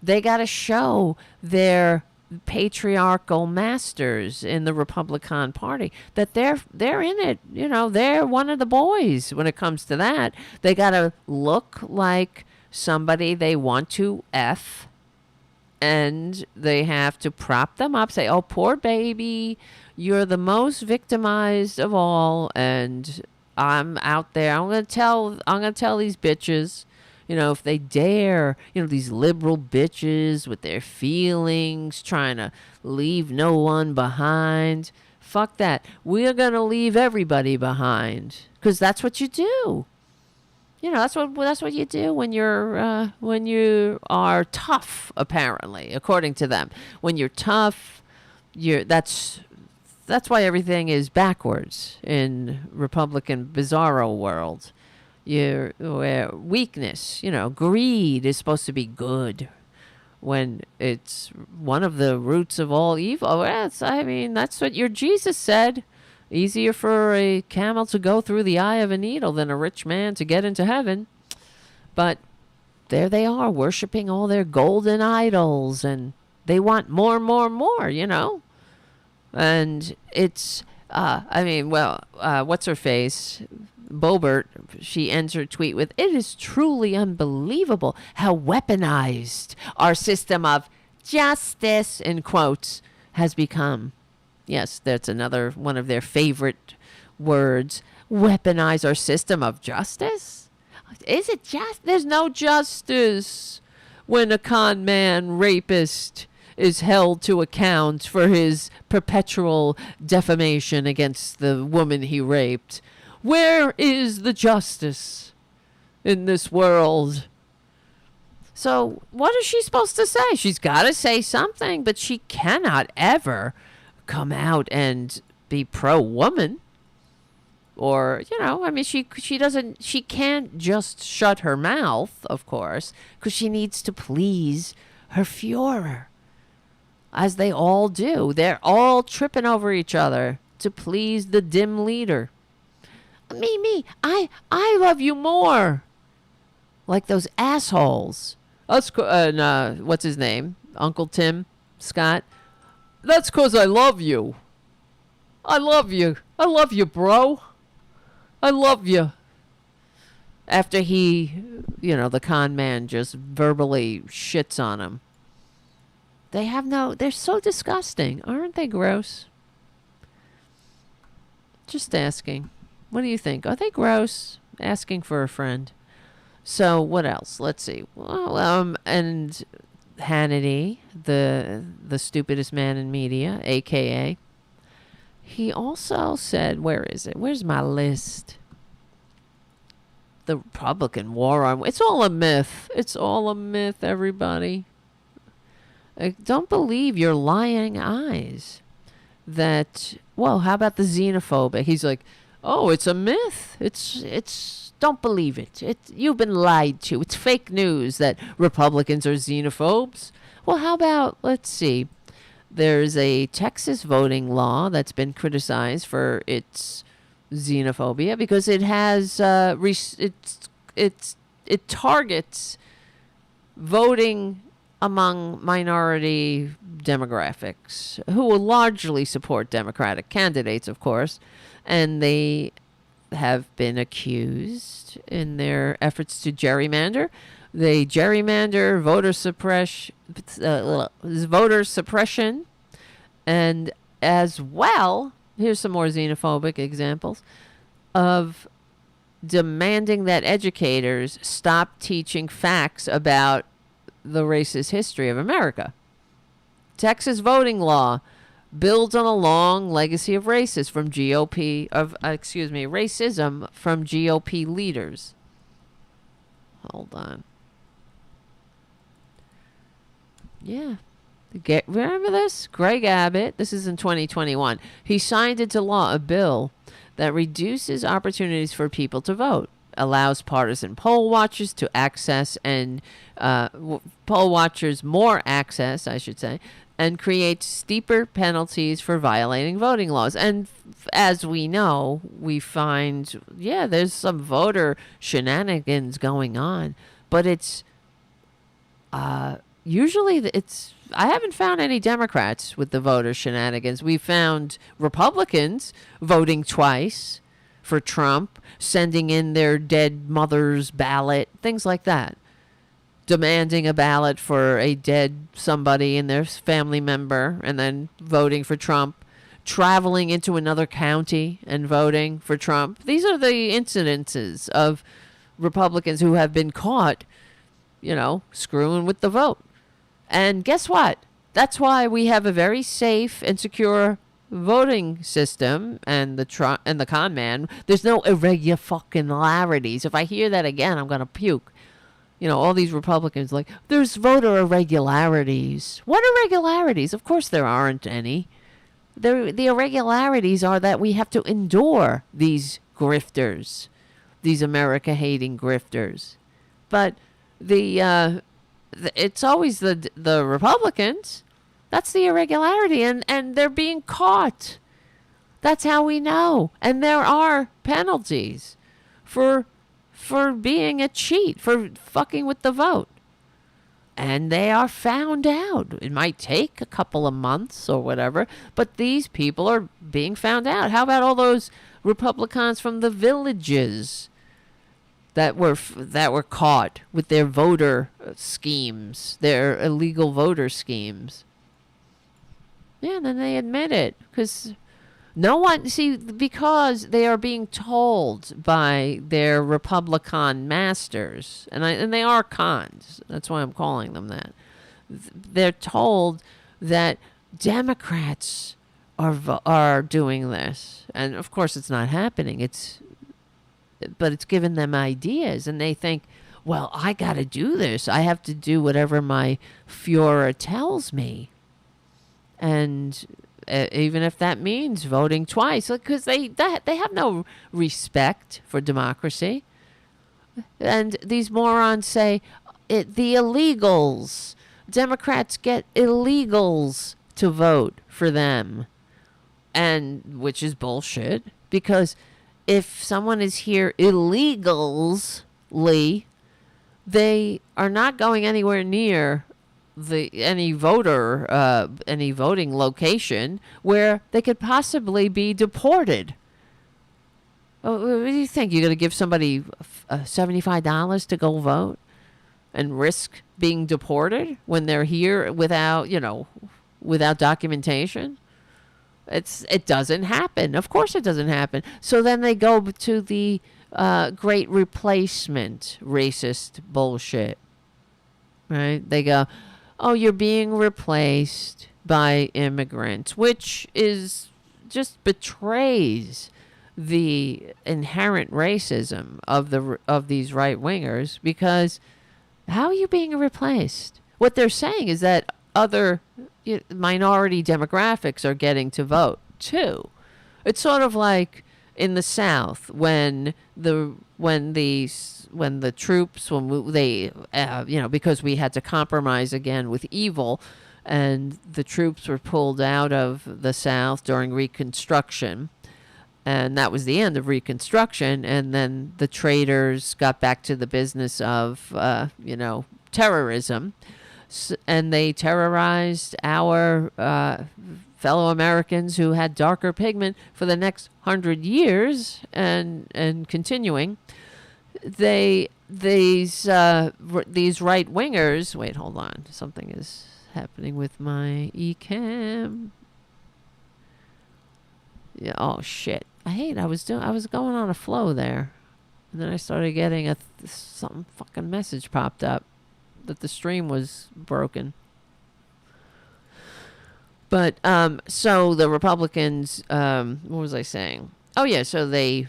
They got to show their patriarchal masters in the Republican Party that they're in it. They're one of the boys when it comes to that. They got to look like somebody they want to F, and they have to prop them up, say, oh, poor baby, you're the most victimized of all, and I'm out there. I'm gonna tell these bitches, if they dare, these liberal bitches with their feelings, trying to leave no one behind. Fuck that. We're gonna leave everybody behind, because that's what you do. That's what you do when you are tough. Apparently, according to them, when you're tough, that's why everything is backwards in Republican bizarro world. Where weakness, greed is supposed to be good, when it's one of the roots of all evil. That's what your Jesus said. Easier for a camel to go through the eye of a needle than a rich man to get into heaven. But there they are, worshiping all their golden idols, and they want more, And it's, what's her face? Boebert, she ends her tweet with, "It is truly unbelievable how weaponized our system of justice," in quotes, has become. Yes, that's another one of their favorite words. Weaponize our system of justice? Is it just? There's no justice when a con man rapist is held to account for his perpetual defamation against the woman he raped. Where is the justice in this world? So what is she supposed to say? She's got to say something, but she cannot ever come out and be pro-woman. Or, she can't just shut her mouth, of course, because she needs to please her Führer, as they all do. They're all tripping over each other to please the dim leader. Me, I love you more. Like those assholes. What's his name? Uncle Tim Scott. That's 'cause I love you. I love you. I love you, bro. I love you. After he, the con man just verbally shits on him. They're so disgusting. Aren't they gross? Just asking. What do you think? Are they gross? Asking for a friend. So what else? Let's see. Well, and Hannity, the stupidest man in media, AKA. He also said, where is it? Where's my list? The Republican war on... It's all a myth. It's all a myth, everybody. Don't believe your lying eyes. That, well, how about the xenophobic? He's like, oh, it's a myth. It's don't believe it. You've been lied to. It's fake news that Republicans are xenophobes. Well, how about, let's see. There's a Texas voting law that's been criticized for its xenophobia because it has it targets voting among minority demographics who will largely support Democratic candidates, of course, and they have been accused in their efforts to gerrymander. They gerrymander voter suppression, and as well, here's some more xenophobic examples of demanding that educators stop teaching facts about the racist history of America. Texas voting law builds on a long legacy of racism from GOP leaders. Hold on. Yeah. Remember this? Greg Abbott, this is in 2021. He signed into law a bill that reduces opportunities for people to vote, allows partisan poll watchers to access and poll watchers more access, I should say, and creates steeper penalties for violating voting laws. And as we know, we find, there's some voter shenanigans going on, but it's usually I haven't found any Democrats with the voter shenanigans. We found Republicans voting twice for Trump, sending in their dead mother's ballot, things like that. demanding a ballot for a dead somebody and their family member and then voting for Trump, traveling into another county and voting for Trump. These are the incidences of Republicans who have been caught, screwing with the vote. And guess what? That's why we have a very safe and secure voting system and the con man. There's no irregularities. If I hear that again, I'm going to puke. All these Republicans like, there's voter irregularities. What irregularities? Of course there aren't any. The irregularities are that we have to endure these grifters, these America-hating grifters. But it's always the Republicans. That's the irregularity, and they're being caught. That's how we know. And there are penalties for being a cheat, for fucking with the vote. And they are found out. It might take a couple of months or whatever, but these people are being found out. How about all those Republicans from the villages that were caught with their voter schemes, their illegal voter schemes? Yeah, and then they admit it because because they are being told by their Republican masters, and they are cons. That's why I'm calling them that. They're told that Democrats are doing this, and of course it's not happening. But it's given them ideas, and they think, well, I got to do this. I have to do whatever my Führer tells me. And even if that means voting twice, because they have no respect for democracy. And these morons say the illegals, Democrats get illegals to vote for them, and which is bullshit, because if someone is here illegally, they are not going anywhere near any voting location where they could possibly be deported. What do you think? You're going to give somebody $75 to go vote and risk being deported when they're here without documentation? It doesn't happen. Of course it doesn't happen. So then they go to the great replacement racist bullshit. Right? They go, oh, you're being replaced by immigrants, which is just betrays the inherent racism of these right wingers, because how are you being replaced? What they're saying is that other minority demographics are getting to vote too. It's sort of like in the South when the troops, because we had to compromise again with evil, and the troops were pulled out of the South during Reconstruction, and that was the end of Reconstruction, and then the traitors got back to the business of terrorism, and they terrorized our fellow Americans who had darker pigment for the next 100 years and continuing. These right wingers. Wait, hold on. Something is happening with my eCam. Yeah. Oh shit. I was going on a flow there, and then I started getting some fucking message popped up that the stream was broken. But so the Republicans, what was I saying? Oh yeah, so they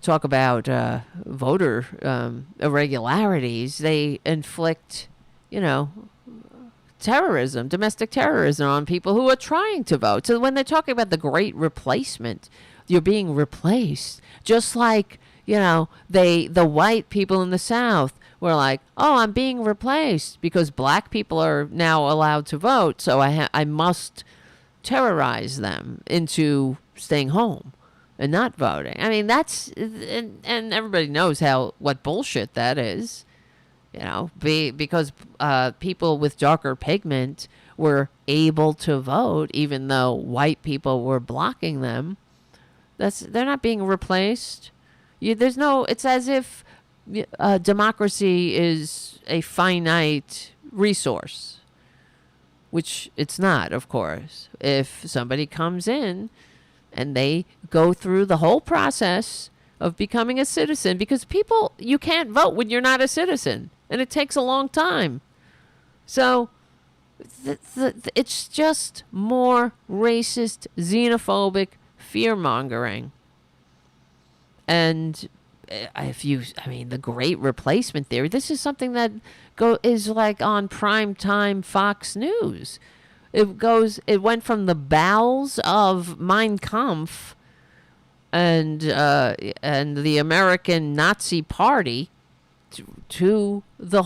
talk about voter irregularities. They inflict, terrorism, domestic terrorism on people who are trying to vote. So when they're talking about the great replacement, you're being replaced. Just like, the white people in the South were like, oh, I'm being replaced because black people are now allowed to vote, so I must terrorize them into staying home and not voting. I mean, that's, and everybody knows what bullshit that is, because people with darker pigment were able to vote even though white people were blocking them. They're not being replaced. It's as if democracy is a finite resource, which it's not, of course. If somebody comes in and they go through the whole process of becoming a citizen, because people, you can't vote when you're not a citizen, and it takes a long time. So it's just more racist, xenophobic fear-mongering. And the great replacement theory, this is something that is like on primetime Fox News. It went from the bowels of Mein Kampf and the American Nazi Party to the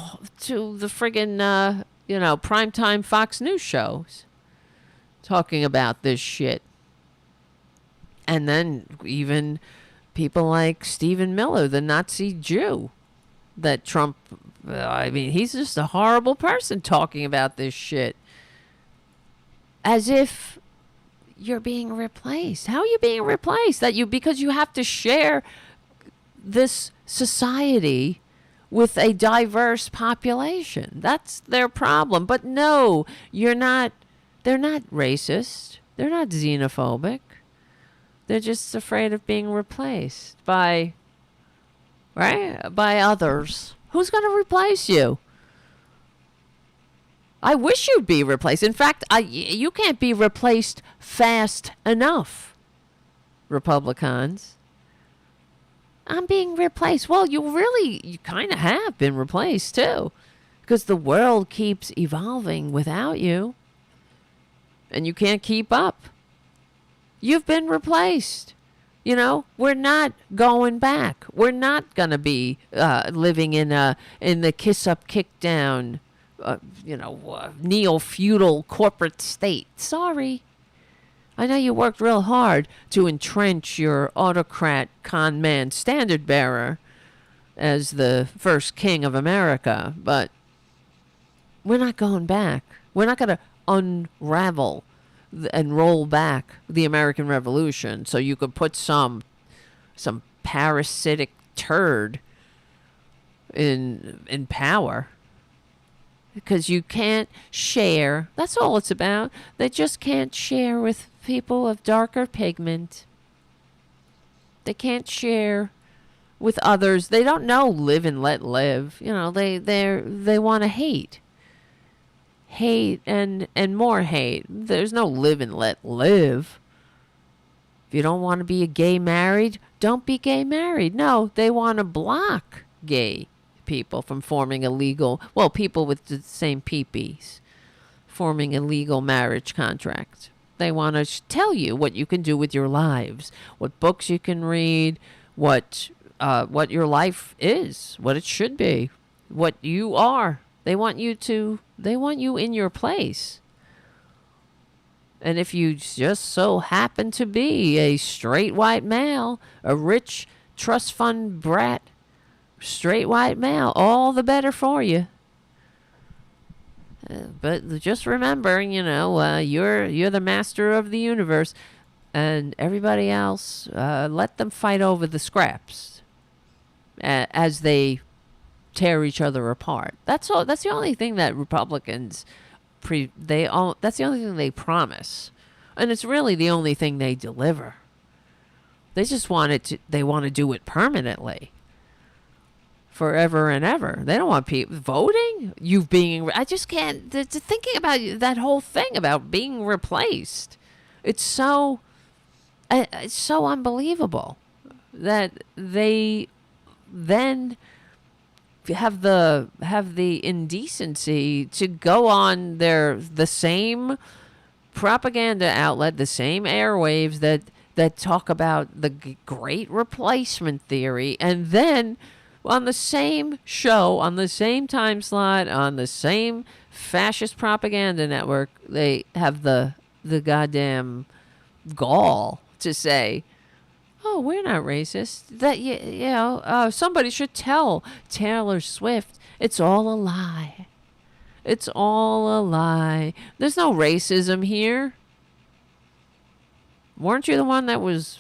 friggin' primetime Fox News shows talking about this shit. And then even people like Stephen Miller, the Nazi Jew, that Trump, he's just a horrible person talking about this shit. As if you're being replaced. How are you being replaced? Because you have to share this society with a diverse population. That's their problem. But no, you're not. They're not racist. They're not xenophobic. They're just afraid of being replaced by others. Who's going to replace you? I wish you'd be replaced. In fact, you can't be replaced fast enough, Republicans. I'm being replaced. Well, you kind of have been replaced, too, because the world keeps evolving without you, and you can't keep up. You've been replaced. We're not going back. We're not going to be living in the kiss up, kick down, neo-feudal corporate state. Sorry. I know you worked real hard to entrench your autocrat con man standard bearer as the first king of America, but we're not going back. We're not going to unravel and roll back the American Revolution so you could put some parasitic turd in power. Because you can't share. That's all it's about. They just can't share with people of darker pigment. They can't share with others. They don't know live and let live. They want to hate. Hate and more hate. There's no live and let live. If you don't want to be a gay married, don't be gay married. No, they want to block gay people from forming people with the same peepees, forming a legal marriage contract. They want to tell you what you can do with your lives, what books you can read, what your life is, what it should be, what you are. They want you in your place. And if you just so happen to be a straight white male, a rich trust fund brat, straight white male, all the better for you. But just remember, you're the master of the universe, and everybody else, let them fight over the scraps as they tear each other apart. That's all. That's the only thing that Republicans that's the only thing they promise, and it's really the only thing they deliver. They just they want to do it permanently. Forever and ever. They don't want people voting. I just can't. Thinking about that whole thing about being replaced. It's so unbelievable that they then have the indecency to go on the same propaganda outlet, the same airwaves that talk about the great replacement theory, and then on the same show, on the same time slot, on the same fascist propaganda network, they have the goddamn gall to say, "Oh, we're not racist." That somebody should tell Taylor Swift it's all a lie. It's all a lie. There's no racism here. Weren't you the one that was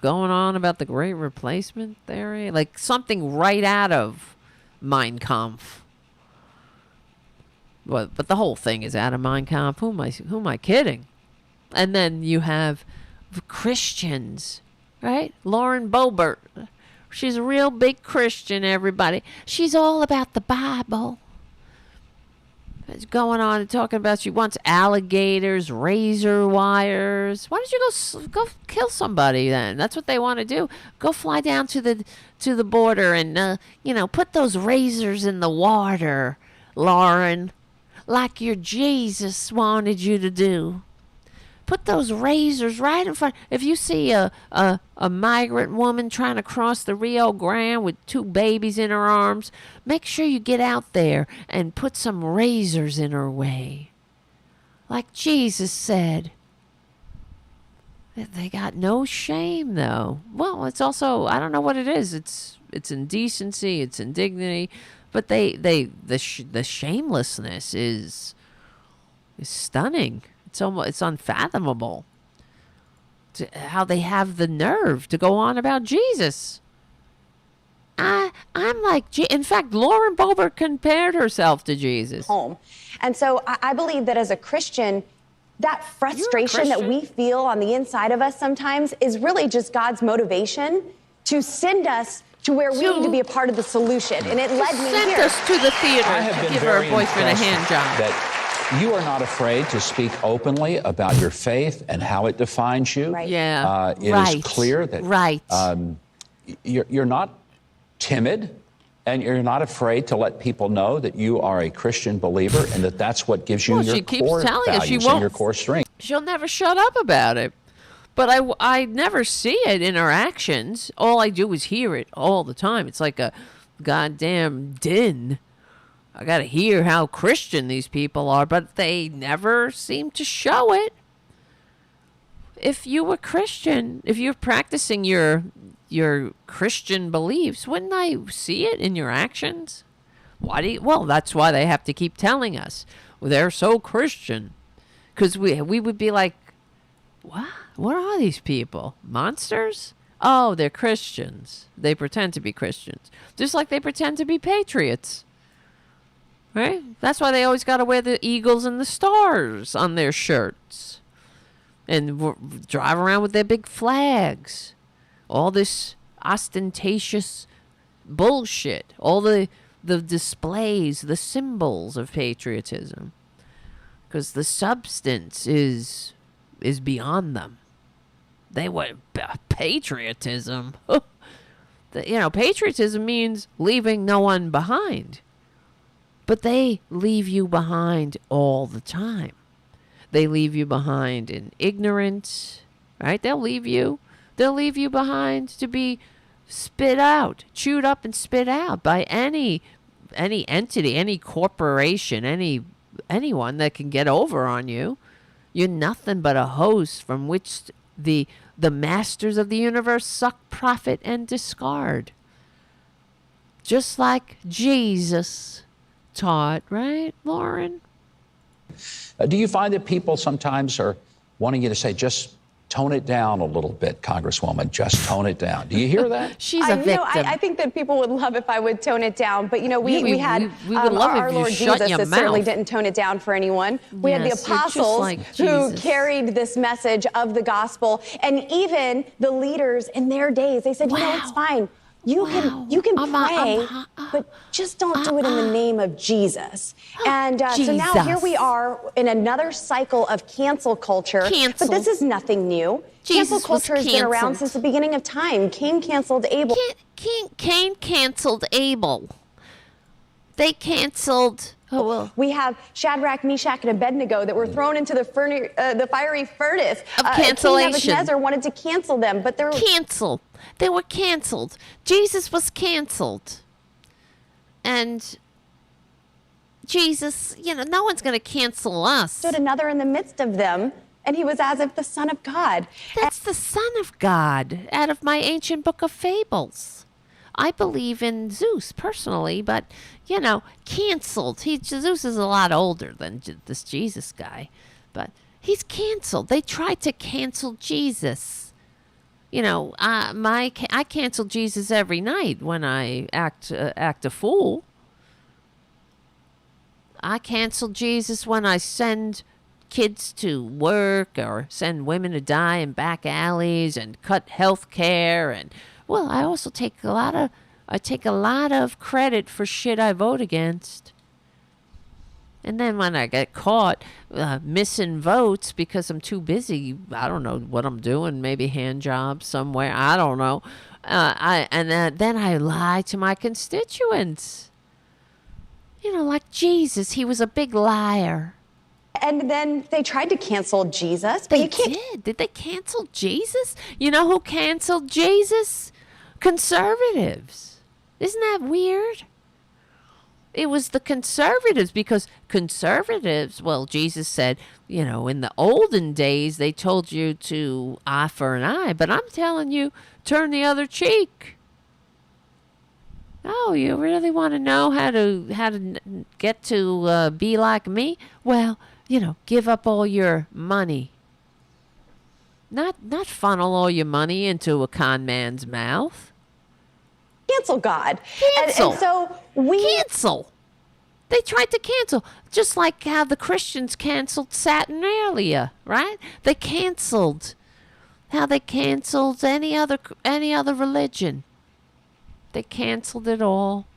going on about the Great Replacement theory, like something right out of Mein Kampf. But the whole thing is out of Mein Kampf. Who am I kidding? And then you have Christians, right? Lauren Boebert. She's a real big Christian, everybody. She's all about the Bible. It's going on and talking about she wants alligators, razor wires. Why don't you go kill somebody then? That's what they want to do. Go fly down to the border and put those razors in the water, Lauren, like your Jesus wanted you to do. Put those razors right in front. If you see a migrant woman trying to cross the Rio Grande with 2 babies in her arms, make sure you get out there and put some razors in her way. Like Jesus said. They got no shame, though. Well, it's also, I don't know what it is. It's indecency, it's indignity, but the shamelessness is stunning. It's unfathomable how they have the nerve to go on about Jesus. I'm like, in fact, Lauren Boebert compared herself to Jesus. Home. And so I believe that as a Christian, that frustration that we feel on the inside of us sometimes is really just God's motivation to send us to where we need to be a part of the solution. And it led me send here. us to the theater to give her boyfriend a hand job. That you are not afraid to speak openly about your faith and how it defines you. Right. Yeah. It is clear that you're not timid, and you're not afraid to let people know that you are a Christian believer and that that's what gives you your core values and your core strength. She'll never shut up about it. But I never see it in her actions. All I do is hear it all the time. It's like a goddamn din. I got to hear how Christian these people are, but they never seem to show it. If you were Christian, if you're practicing your Christian beliefs, wouldn't I see it in your actions? Well, that's why they have to keep telling us. Well, they're so Christian. Because we would be like, what? What are these people? Monsters? Oh, they're Christians. They pretend to be Christians. Just like they pretend to be patriots. Right? That's why they always got to wear the eagles and the stars on their shirts. And drive around with their big flags. All this ostentatious bullshit. All the displays, the symbols of patriotism. Because the substance is beyond them. They were patriotism. Patriotism means leaving no one behind. But they leave you behind all the time. They leave you behind in ignorance, right? They'll leave you behind to be spit out, chewed up and spit out by any entity, any corporation, anyone that can get over on you. You're nothing but a host from which the masters of the universe suck profit and discard. Just like Jesus taught, right, Lauren? Do you find that people sometimes are wanting you to say, just tone it down a little bit, Congresswoman, just tone it down? Do you hear that? She's a victim. I think that people would love if I would tone it down. But, we had would love our if you Lord shut Jesus your that certainly mouth. didn't tone it down for anyone. We had the Yes, you're just apostles like who Jesus. carried this message of the gospel. And even the leaders in their days, they said, it's fine. You can pray, but just don't do it in the name of Jesus. And so now here we are in another cycle of cancel culture. But this is nothing new. Cancel culture has been around since the beginning of time. Cain canceled Abel. Cain canceled Abel. They canceled. Oh, well. We have Shadrach, Meshach, and Abednego that were thrown into the fiery furnace. Of cancellation. King Nebuchadnezzar wanted to cancel them, but they're canceled. They were canceled. Jesus was canceled. And Jesus, no one's going to cancel us. Stood another in the midst of them, and he was as if the Son of God. That's the Son of God out of my ancient book of fables. I believe in Zeus personally, but, canceled. Zeus is a lot older than this Jesus guy, but he's canceled. They tried to cancel Jesus. I cancel Jesus every night when I act a fool. I cancel Jesus when I send kids to work or send women to die in back alleys and cut health care. And, well, I also take a lot of credit for shit I vote against. And then when I get caught missing votes because I'm too busy, I don't know what I'm doing, maybe hand jobs somewhere, I don't know. Then I lie to my constituents. Like Jesus, he was a big liar. And then they tried to cancel Jesus. But they did. Did they cancel Jesus? You know who canceled Jesus? Conservatives. Isn't that weird? It was the conservatives, because conservatives, well, Jesus said, in the olden days, they told you to eye for an eye, but I'm telling you, turn the other cheek. Oh, you really want to know how to get to be like me? Well, give up all your money. Not funnel all your money into a con man's mouth. Cancel God. Cancel. And so cancel. They tried to cancel, just like how the Christians canceled Saturnalia, right? They canceled how they canceled any other religion. They canceled it all.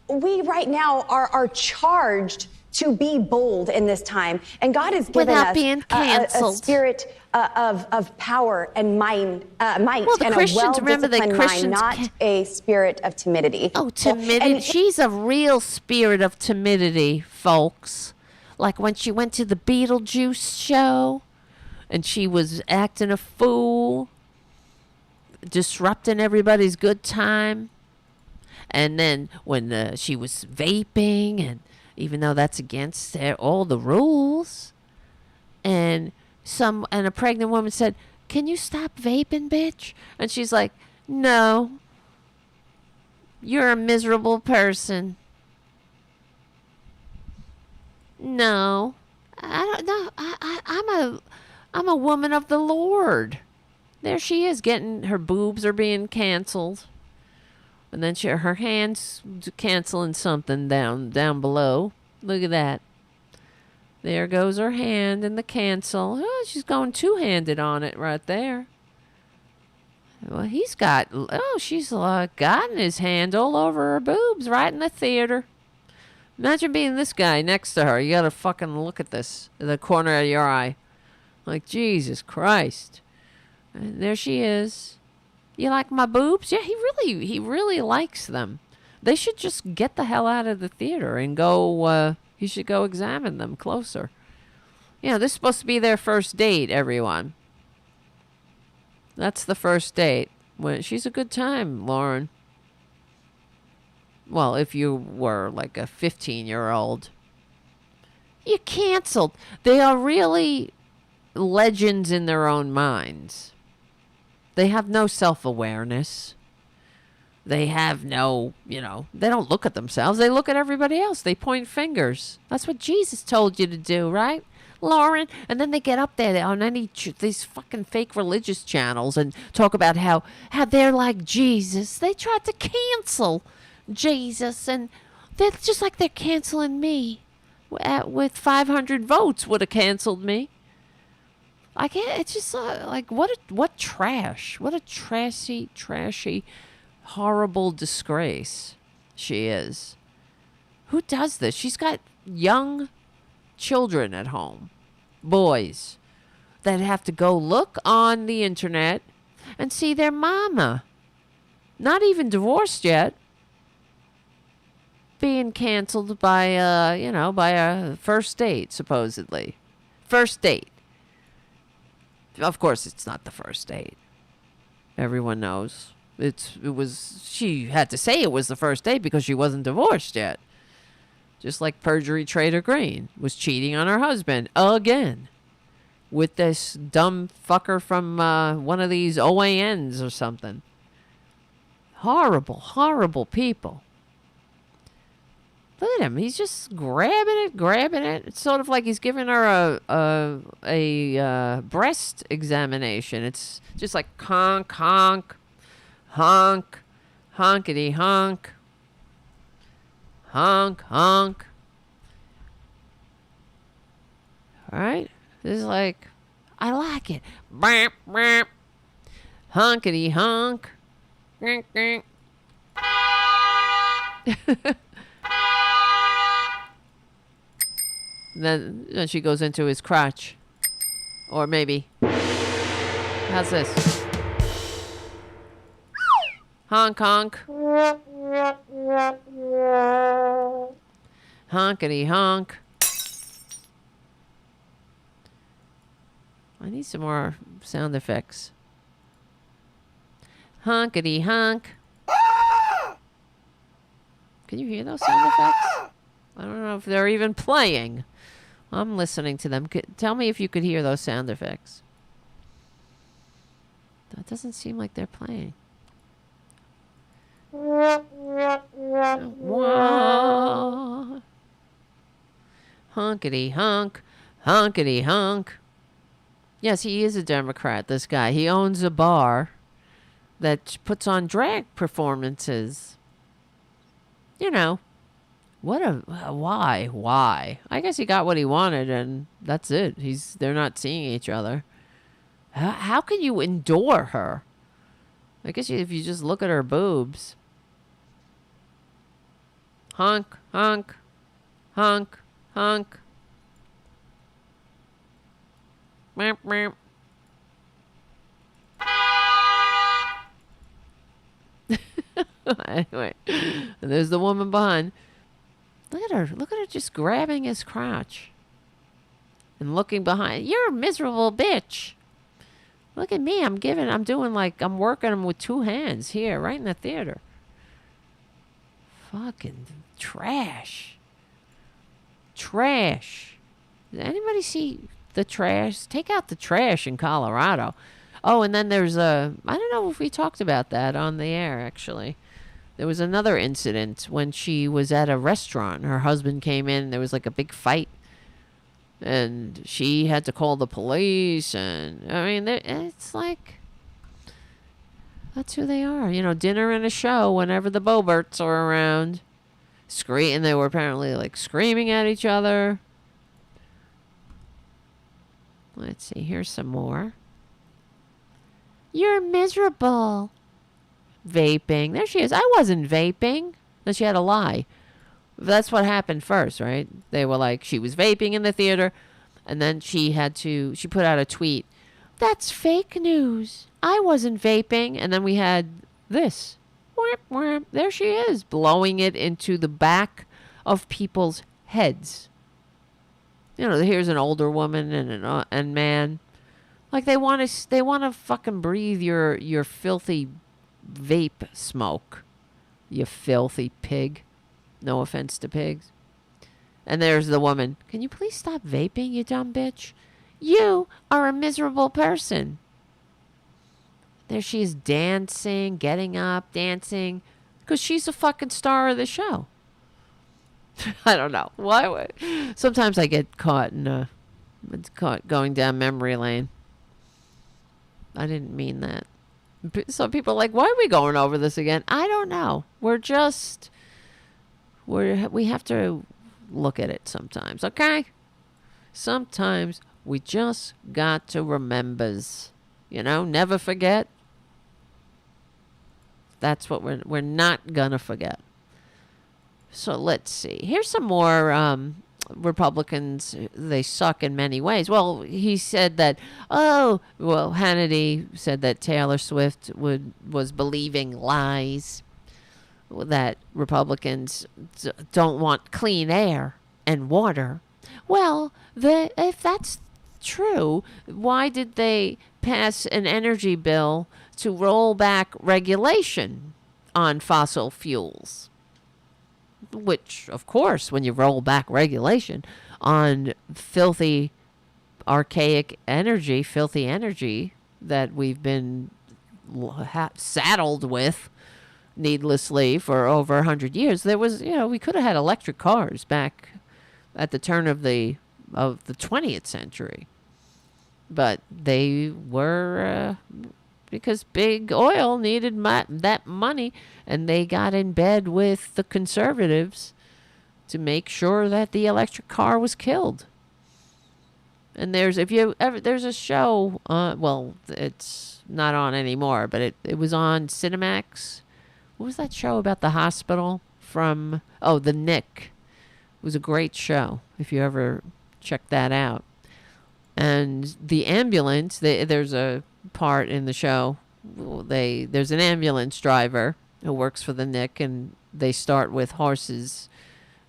We right now are charged to be bold in this time, and God has given Without us being a spirit of power and might, well, the and Christians, a remember, the well-disciplined Christians mind, not a spirit of timidity. Oh, timidity! She's a real spirit of timidity, folks. Like when she went to the Beetlejuice show, and she was acting a fool, disrupting everybody's good time. And then when she was vaping, and even though that's against all the rules, and a pregnant woman said, "Can you stop vaping, bitch?" And she's like, "No, you're a miserable person. No, I don't know. I'm a woman of the Lord." There she is, her boobs are being canceled. And then her hands canceling something down below. Look at that. There goes her hand in the cancel. Oh, she's going two-handed on it right there. Well, she's gotten his hand all over her boobs right in the theater. Imagine being this guy next to her. You gotta fucking look at this in the corner of your eye. Like, Jesus Christ. And there she is. You like my boobs? Yeah, he really likes them. They should just get the hell out of the theater and go, he should go examine them closer. This is supposed to be their first date, everyone. That's the first date. She's a good time, Lauren. Well, if you were like a 15-year-old. You canceled. They are really legends in their own minds. They have no self-awareness. They have no, they don't look at themselves. They look at everybody else. They point fingers. That's what Jesus told you to do, right, Lauren? And then they get up there on these fucking fake religious channels and talk about how they're like Jesus. They tried to cancel Jesus, and they're just like they're canceling me. With 500 votes would have canceled me. I can't. It's just like what trash. What a trashy, horrible disgrace she is. Who does this? She's got young children at home, boys, that have to go look on the internet and see their mama, not even divorced yet, being canceled by a first date, supposedly. First date. Of course, it's not the first date. Everyone knows. She had to say it was the first date because she wasn't divorced yet. Just like perjury trader Green was cheating on her husband again with this dumb fucker from one of these OANs or something. Horrible, horrible people. Look at him. He's just grabbing it. It's sort of like he's giving her a breast examination. It's just like honk, honk, honk, honkity honk, honk, honk. All right? This is like, I like it. Bamp, bamp. Honkity honk. Then she goes into his crotch. Or maybe. How's this? Honk honk. Honkity honk. I need some more sound effects. Honkity honk. Can you hear those sound effects? I don't know if they're even playing. I'm listening to them. Tell me if you could hear those sound effects. That doesn't seem like they're playing. Honkity honk. Honkity honk. Yes, he is a Democrat, this guy. He owns a bar that puts on drag performances. You know, why? I guess he got what he wanted, and that's it. They're not seeing each other. How can you endure her? I guess if you just look at her boobs. Honk, honk, honk, honk. Meow, meow. Anyway, and there's the woman behind. Look at her just grabbing his crotch and looking behind. You're a miserable bitch. Look at me. I'm working him with two hands here, right in the theater. Fucking trash. Trash. Does anybody see the trash? Take out the trash in Colorado. Oh, and then there's I don't know if we talked about that on the air, actually. There was another incident when she was at a restaurant. Her husband came in. There was like a big fight. And she had to call the police. And, I mean, it's like, that's who they are. You know, dinner and a show whenever the Boberts are around. And they were apparently, like, screaming at each other. Let's see. Here's some more. You're miserable. Vaping. There she is. I wasn't vaping. Then she had to lie. That's what happened first, right? They were like, she was vaping in the theater. And then she put out a tweet. That's fake news. I wasn't vaping. And then we had this. There she is, blowing it into the back of people's heads. You know, here's an older woman and man. Like they want to fucking breathe your filthy vape smoke. You filthy pig. No offense to pigs. And there's the woman. Can you please stop vaping, you dumb bitch? You are a miserable person. There she is dancing, getting up, dancing. Because she's a fucking star of the show. I don't know. Why? Sometimes I get caught going down memory lane. I didn't mean that. Some people are like, why are we going over this again? I don't know. We have to look at it sometimes, okay? Sometimes we just got to remembers. You know, never forget. That's what we're not gonna forget. So let's see. Here's some more Republicans. They suck in many ways. Well, he said that. Hannity said that Taylor Swift was believing lies. That Republicans don't want clean air and water. Well, if that's true, why did they pass an energy bill to roll back regulation on fossil fuels? Which, of course, when you roll back regulation on filthy, archaic energy, that we've been saddled with, needlessly for over 100 years. There was, we could have had electric cars back at the turn of the 20th century. But they were, because big oil needed that money, and they got in bed with the conservatives to make sure that the electric car was killed. And there's a show, well, it's not on anymore, but it was on Cinemax. What was that show about the hospital from, The Nick. It was a great show, if you ever check that out. And the ambulance, there's a part in the show, there's an ambulance driver who works for the Nick, and they start with horses,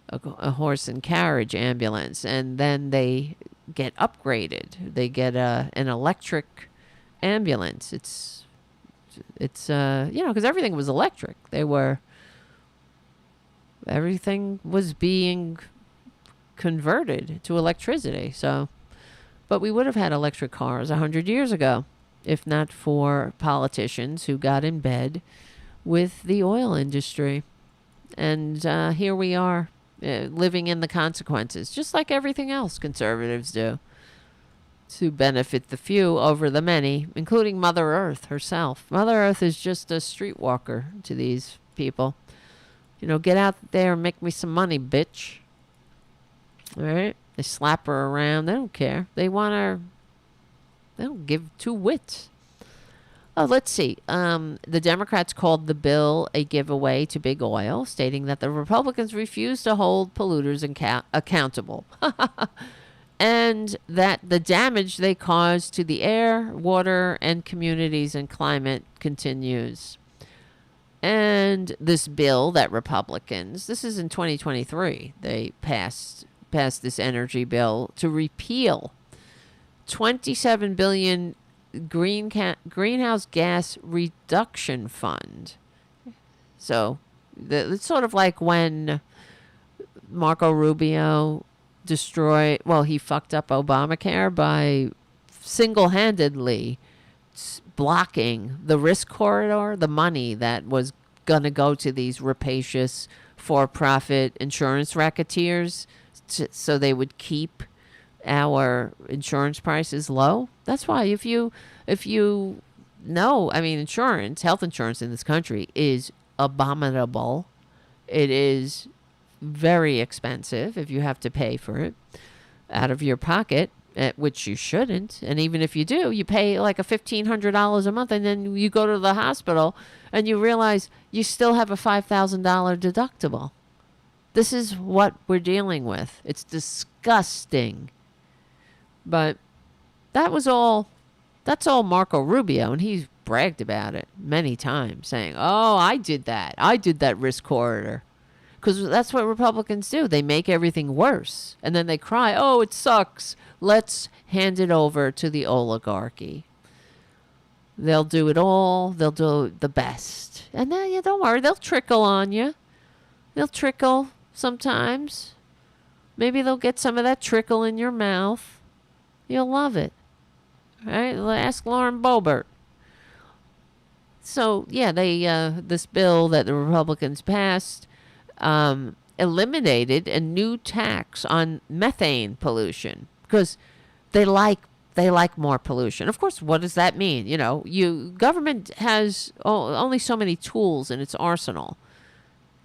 a horse and carriage ambulance, and then they get upgraded. They get an electric ambulance. It's because everything was electric. Everything was being converted to electricity. So, but we would have had electric cars 100 years ago, if not for politicians who got in bed with the oil industry. And here we are, living in the consequences, just like everything else conservatives do, to benefit the few over the many, including Mother Earth herself. Mother Earth is just a streetwalker to these people. Get out there and make me some money, bitch. All right? They slap her around. They don't care. They want her. They don't give two wits. Oh, let's see. The Democrats called the bill a giveaway to big oil, stating that the Republicans refuse to hold polluters accountable. And that the damage they cause to the air, water, and communities and climate continues. And this bill that Republicans, this is in 2023, they passed this energy bill to repeal 27 billion greenhouse gas reduction fund. So it's sort of like when Marco Rubio he fucked up Obamacare by single-handedly blocking the risk corridor, the money that was going to go to these rapacious for-profit insurance racketeers so they would keep our insurance prices low. That's why if you know, insurance, health insurance in this country is abominable. It is very expensive if you have to pay for it out of your pocket, which you shouldn't. And even if you do, you pay like $1,500 a month, and then you go to the hospital and you realize you still have a $5,000 deductible. This is what we're dealing with. It's disgusting. But that's all Marco Rubio, and he's bragged about it many times, saying, I did that risk corridor. Because that's what Republicans do. They make everything worse. And then they cry, it sucks. Let's hand it over to the oligarchy. They'll do it all. They'll do the best. And then, don't worry, they'll trickle on you. They'll trickle sometimes. Maybe they'll get some of that trickle in your mouth. You'll love it. All right? Ask Lauren Boebert. So, yeah, this bill that the Republicans passed eliminated a new tax on methane pollution because they like more pollution. Of course, what does that mean? Government has only so many tools in its arsenal.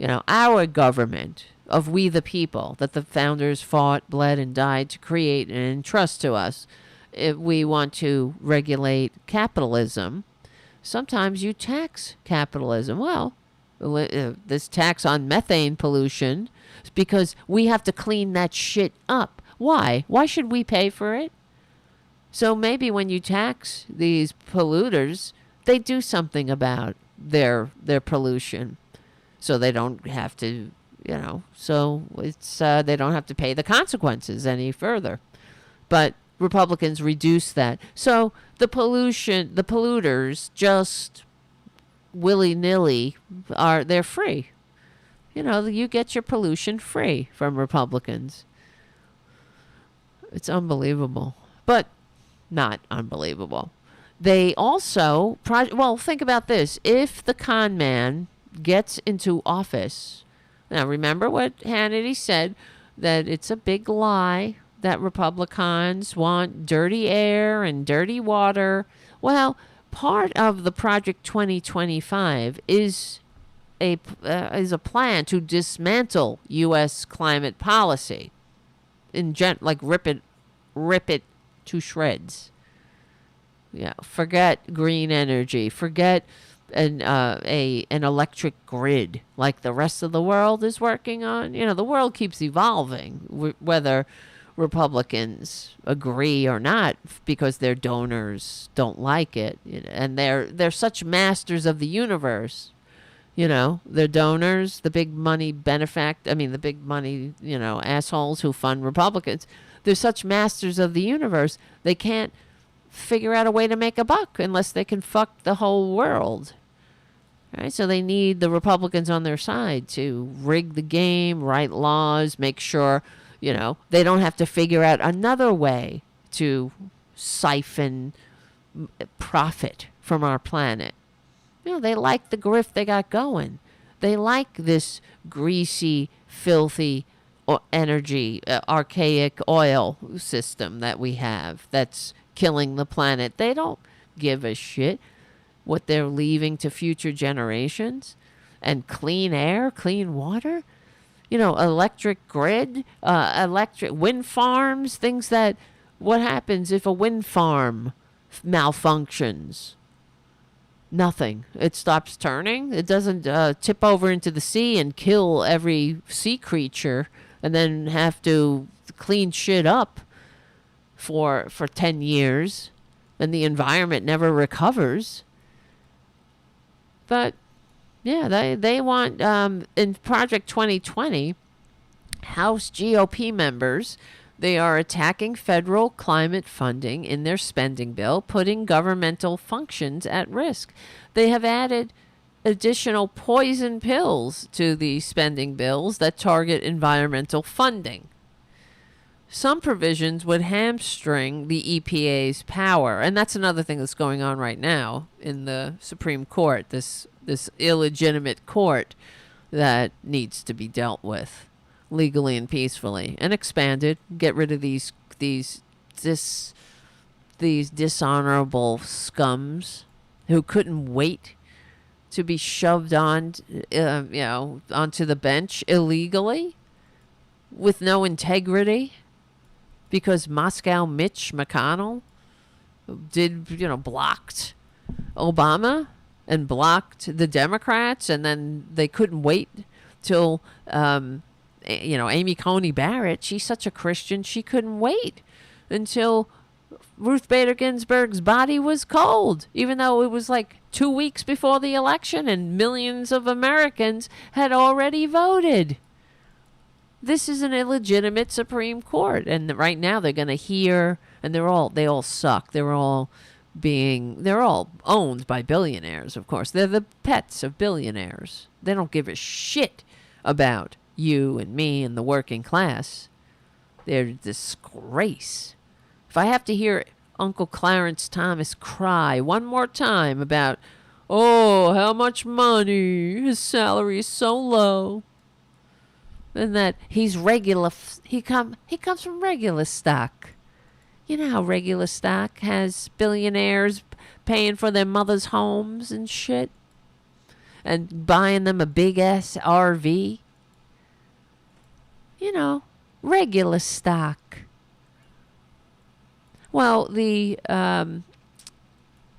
Our government of we the people that the founders fought, bled, and died to create and entrust to us. If we want to regulate capitalism, sometimes you tax capitalism. Well, this tax on methane pollution is because we have to clean that shit up. Why? Why should we pay for it? So maybe when you tax these polluters, they do something about their pollution, so they don't have to, so it's they don't have to pay the consequences any further. But Republicans reduce that, so the polluters just willy-nilly they're free. You get your pollution free from Republicans. It's unbelievable, but not unbelievable. They also think about this. If the con man, gets into office. Now, remember what Hannity said, that it's a big lie that Republicans want dirty air and dirty water. Well, part of the Project 2025 is a plan to dismantle U.S. climate policy, like rip it to shreds. Yeah, forget green energy. Forget an electric grid like the rest of the world is working on. The world keeps evolving, whether Republicans agree or not, because their donors don't like it, and they're such masters of the universe. Their donors, the big money the big money, assholes who fund Republicans, they're such masters of the universe, they can't figure out a way to make a buck unless they can fuck the whole world. Right? So they need the Republicans on their side to rig the game, write laws, make sure, they don't have to figure out another way to siphon profit from our planet. They like the grift they got going. They like this greasy, filthy energy, archaic oil system that we have that's killing the planet. They don't give a shit what they're leaving to future generations. And clean air, clean water, electric grid, electric wind farms, things that, what happens if a wind farm malfunctions? Nothing. It stops turning. It doesn't tip over into the sea and kill every sea creature and then have to clean shit up for 10 years, and the environment never recovers. But yeah, they want, in Project 2020, House GOP members, they are attacking federal climate funding in their spending bill, putting governmental functions at risk. They have added additional poison pills to the spending bills that target environmental funding. Some provisions would hamstring the EPA's power, and that's another thing that's going on right now in the Supreme Court, this illegitimate court that needs to be dealt with legally and peacefully and expanded. Get rid of these dishonorable scums who couldn't wait to be shoved onto the bench illegally with no integrity. Because Moscow Mitch McConnell blocked Obama and blocked the Democrats, and then they couldn't wait till, Amy Coney Barrett, she's such a Christian, she couldn't wait until Ruth Bader Ginsburg's body was cold, even though it was like 2 weeks before the election and millions of Americans had already voted. This is an illegitimate Supreme Court, and right now they're going to hear, and they all suck. They're all owned by billionaires, of course. They're the pets of billionaires. They don't give a shit about you and me and the working class. They're a disgrace. If I have to hear Uncle Clarence Thomas cry one more time about, how much money, his salary is so low, and that he's regular, he comes from regular stock. You know how regular stock has billionaires paying for their mother's homes and shit, and buying them a big ass RV. Regular stock. Well, the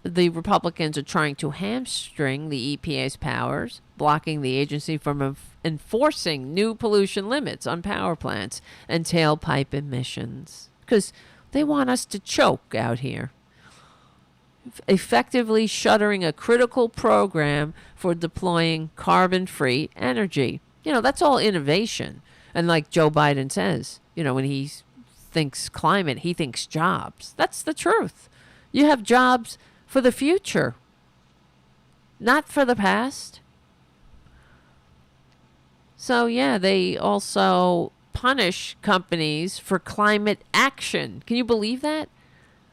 Republicans are trying to hamstring the EPA's powers, blocking the agency from enforcing new pollution limits on power plants and tailpipe emissions, because they want us to choke out here. Effectively shuttering a critical program for deploying carbon-free energy. That's all innovation. And like Joe Biden says, when he thinks climate, he thinks jobs. That's the truth. You have jobs for the future, not for the past. So, yeah, they also punish companies for climate action. Can you believe that?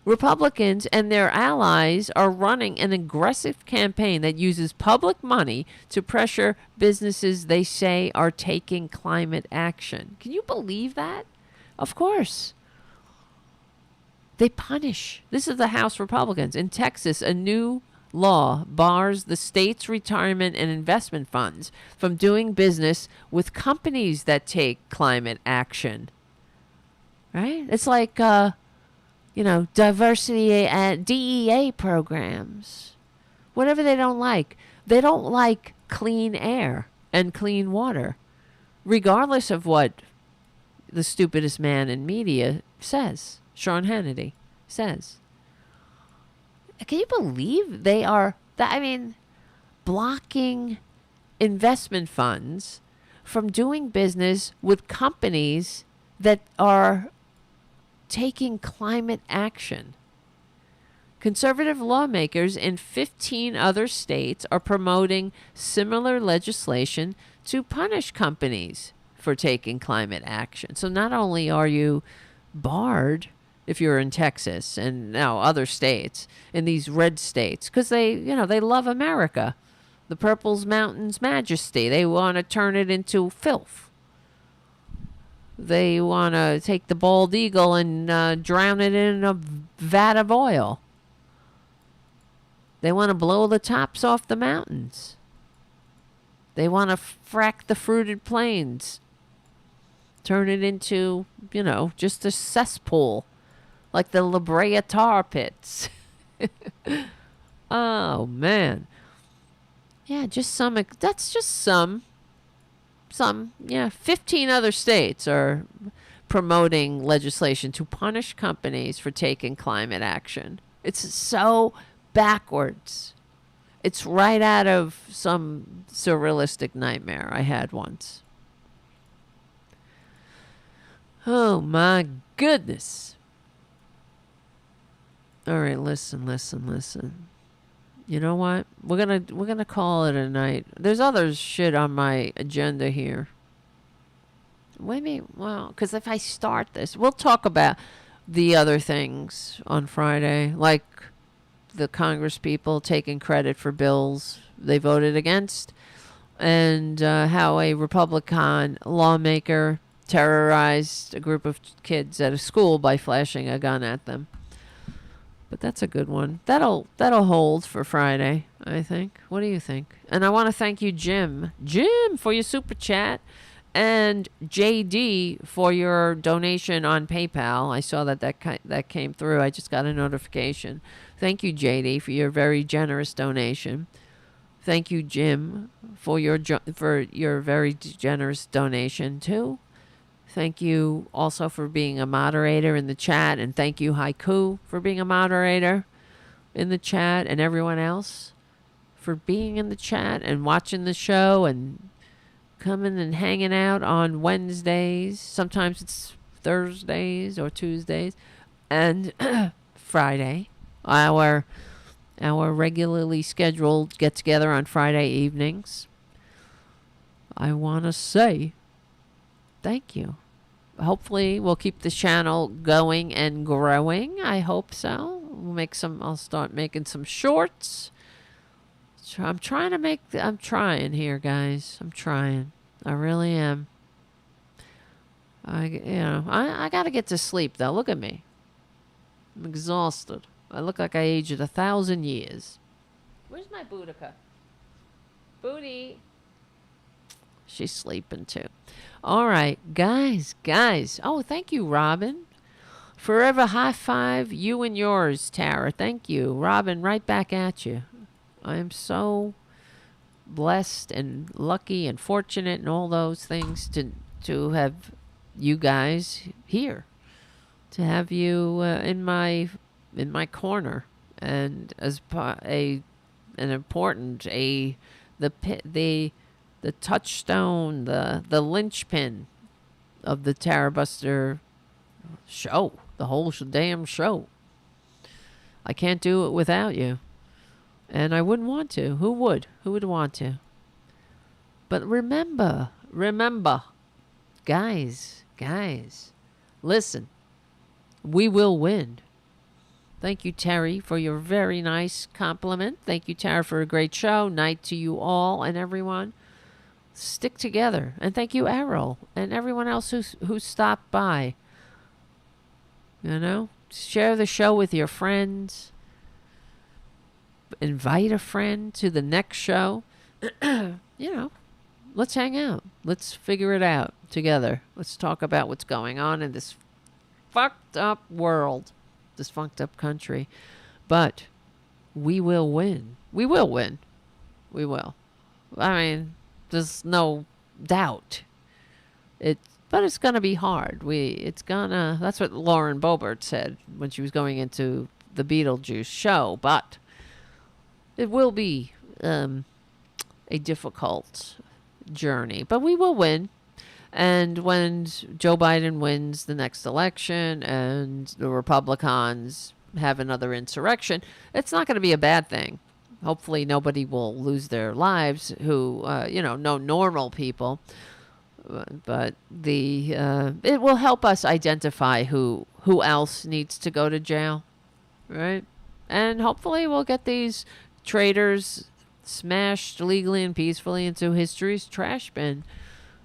Republicans and their allies are running an aggressive campaign that uses public money to pressure businesses they say are taking climate action. Can you believe that? Of course. They punish. This is the House Republicans. In Texas, a new law bars the state's retirement and investment funds from doing business with companies that take climate action. Right? It's like, diversity and DEA programs. Whatever they don't like. They don't like clean air and clean water, regardless of what the stupidest man in media says. Sean Hannity says. Can you believe they are, blocking investment funds from doing business with companies that are taking climate action? Conservative lawmakers in 15 other states are promoting similar legislation to punish companies for taking climate action. So not only are you barred if you're in Texas and now other states, in these red states, because they love America, the Purple's Mountain's majesty. They want to turn it into filth. They want to take the bald eagle and drown it in a vat of oil. They want to blow the tops off the mountains. They want to frack the fruited plains. Turn it into, just a cesspool. Like the La Brea tar pits. Oh, man. Yeah, that's just some. 15 other states are promoting legislation to punish companies for taking climate action. It's so backwards. It's right out of some surrealistic nightmare I had once. Oh, my goodness. All right, listen. You know what? We're gonna call it a night. There's other shit on my agenda here. Because if I start this, we'll talk about the other things on Friday, like the Congress people taking credit for bills they voted against, and how a Republican lawmaker terrorized a group of kids at a school by flashing a gun at them. But that's a good one. That'll hold for Friday, I think. What do you think? And I want to thank you, Jim, for your super chat, and JD for your donation on PayPal. I saw that came through. I just got a notification. Thank you, JD, for your very generous donation. Thank you, Jim, for your very generous donation too. Thank you also for being a moderator in the chat. And thank you, Haiku, for being a moderator in the chat. And everyone else for being in the chat and watching the show and coming and hanging out on Wednesdays. Sometimes it's Thursdays or Tuesdays. And Friday. Our regularly scheduled get-together on Friday evenings. I want to say thank you. Hopefully we'll keep the channel going and growing. I hope so. I'll start making some shorts. I'm trying here, guys. I'm trying. I really am. I got to get to sleep though. Look at me. I'm exhausted. I look like I aged 1,000 years. Where's my Boudica? Booty. She's sleeping too. All right, guys. Oh, thank you, Robin. Forever high five, you and yours, Tara. Thank you. Robin, right back at you. I am so blessed and lucky and fortunate and all those things to have you guys here. To have you in my corner. And as the touchstone, the linchpin of the Tarabuster show, the whole damn show. I can't do it without you. And I wouldn't want to. Who would? Who would want to? But remember, guys, listen, we will win. Thank you, Terry, for your very nice compliment. Thank you, Tara, for a great show. Night to you all and everyone. Stick together. And thank you, Errol, and everyone else who stopped by. You know, share the show with your friends. Invite a friend to the next show. You know, let's hang out. Let's figure it out together. Let's talk about what's going on in this fucked up world, this fucked up country. But we will win. We will win. We will. I mean, there's no doubt. But it's gonna be hard. That's what Lauren Boebert said when she was going into the Beetlejuice show. But it will be a difficult journey. But we will win. And when Joe Biden wins the next election and the Republicans have another insurrection, it's not going to be a bad thing. Hopefully nobody will lose their lives who, no normal people. But it will help us identify who else needs to go to jail, right? And hopefully we'll get these traitors smashed legally and peacefully into history's trash bin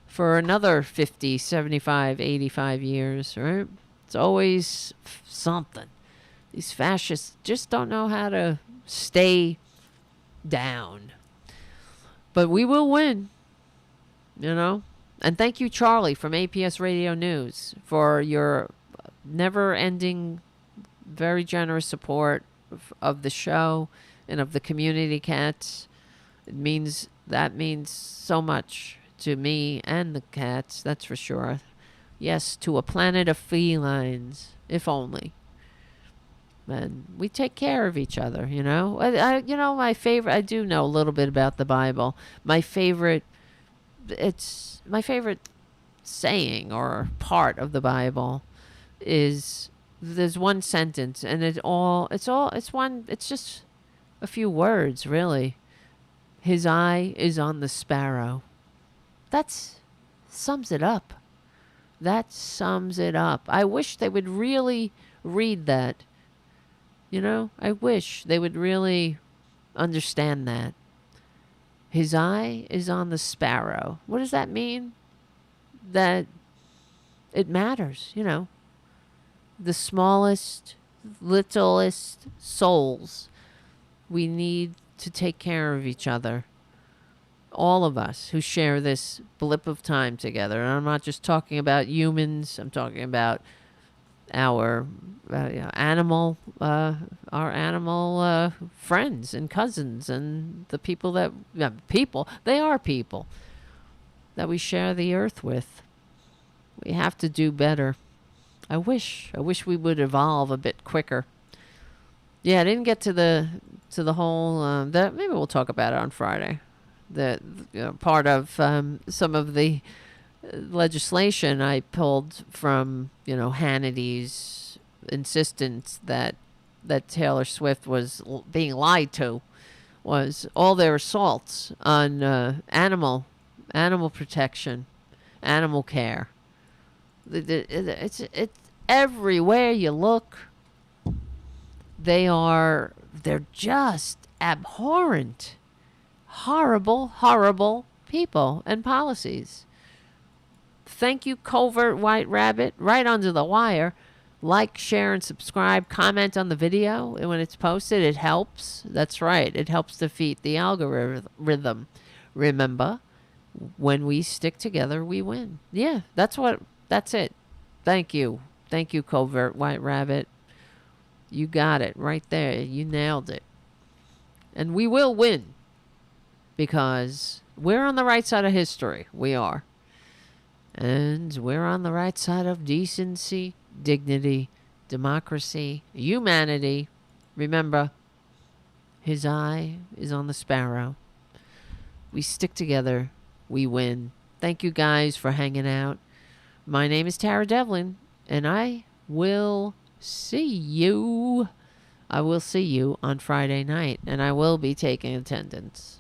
for another 50, 75, 85 years, right? It's always something. These fascists just don't know how to stay down. But we will win, you know? And thank you, Charlie, from APS Radio News, for your never-ending, very generous support of the show and of the community cats. That means so much to me and the cats, that's for sure. Yes, to a planet of felines, if only. And we take care of each other, you know. My favorite, I do know a little bit about the Bible. My favorite saying or part of the Bible is, there's one sentence, and it's just a few words, really. His eye is on the sparrow. That sums it up. That sums it up. I wish they would really read that. You know, I wish they would really understand that. His eye is on the sparrow. What does that mean? That it matters, you know. The smallest, littlest souls. We need to take care of each other. All of us who share this blip of time together. And I'm not just talking about humans. I'm talking about our animal friends and cousins and the people that they are people that we share the earth with. We have to do better. I wish we would evolve a bit quicker. Yeah, I didn't get to the whole that maybe we'll talk about it on Friday. The part of some of the legislation I pulled from Hannity's insistence that Taylor Swift was being lied to, was all their assaults on animal protection, animal care. It's everywhere you look. They're just abhorrent, horrible people and policies. Thank you, Covert White Rabbit, right under the wire. Like, share, and subscribe. Comment on the video, and when it's posted, it helps. That's right. It helps defeat the algorithm. Remember, when we stick together, we win. Yeah, that's it. Thank you. Thank you, Covert White Rabbit. You got it right there. You nailed it. And we will win, because we're on the right side of history. We are. And we're on the right side of decency, dignity, democracy, humanity. Remember, his eye is on the sparrow. We stick together, we win. Thank you guys for hanging out. My name is Tara Devlin, and I will see you on Friday night, and I will be taking attendance.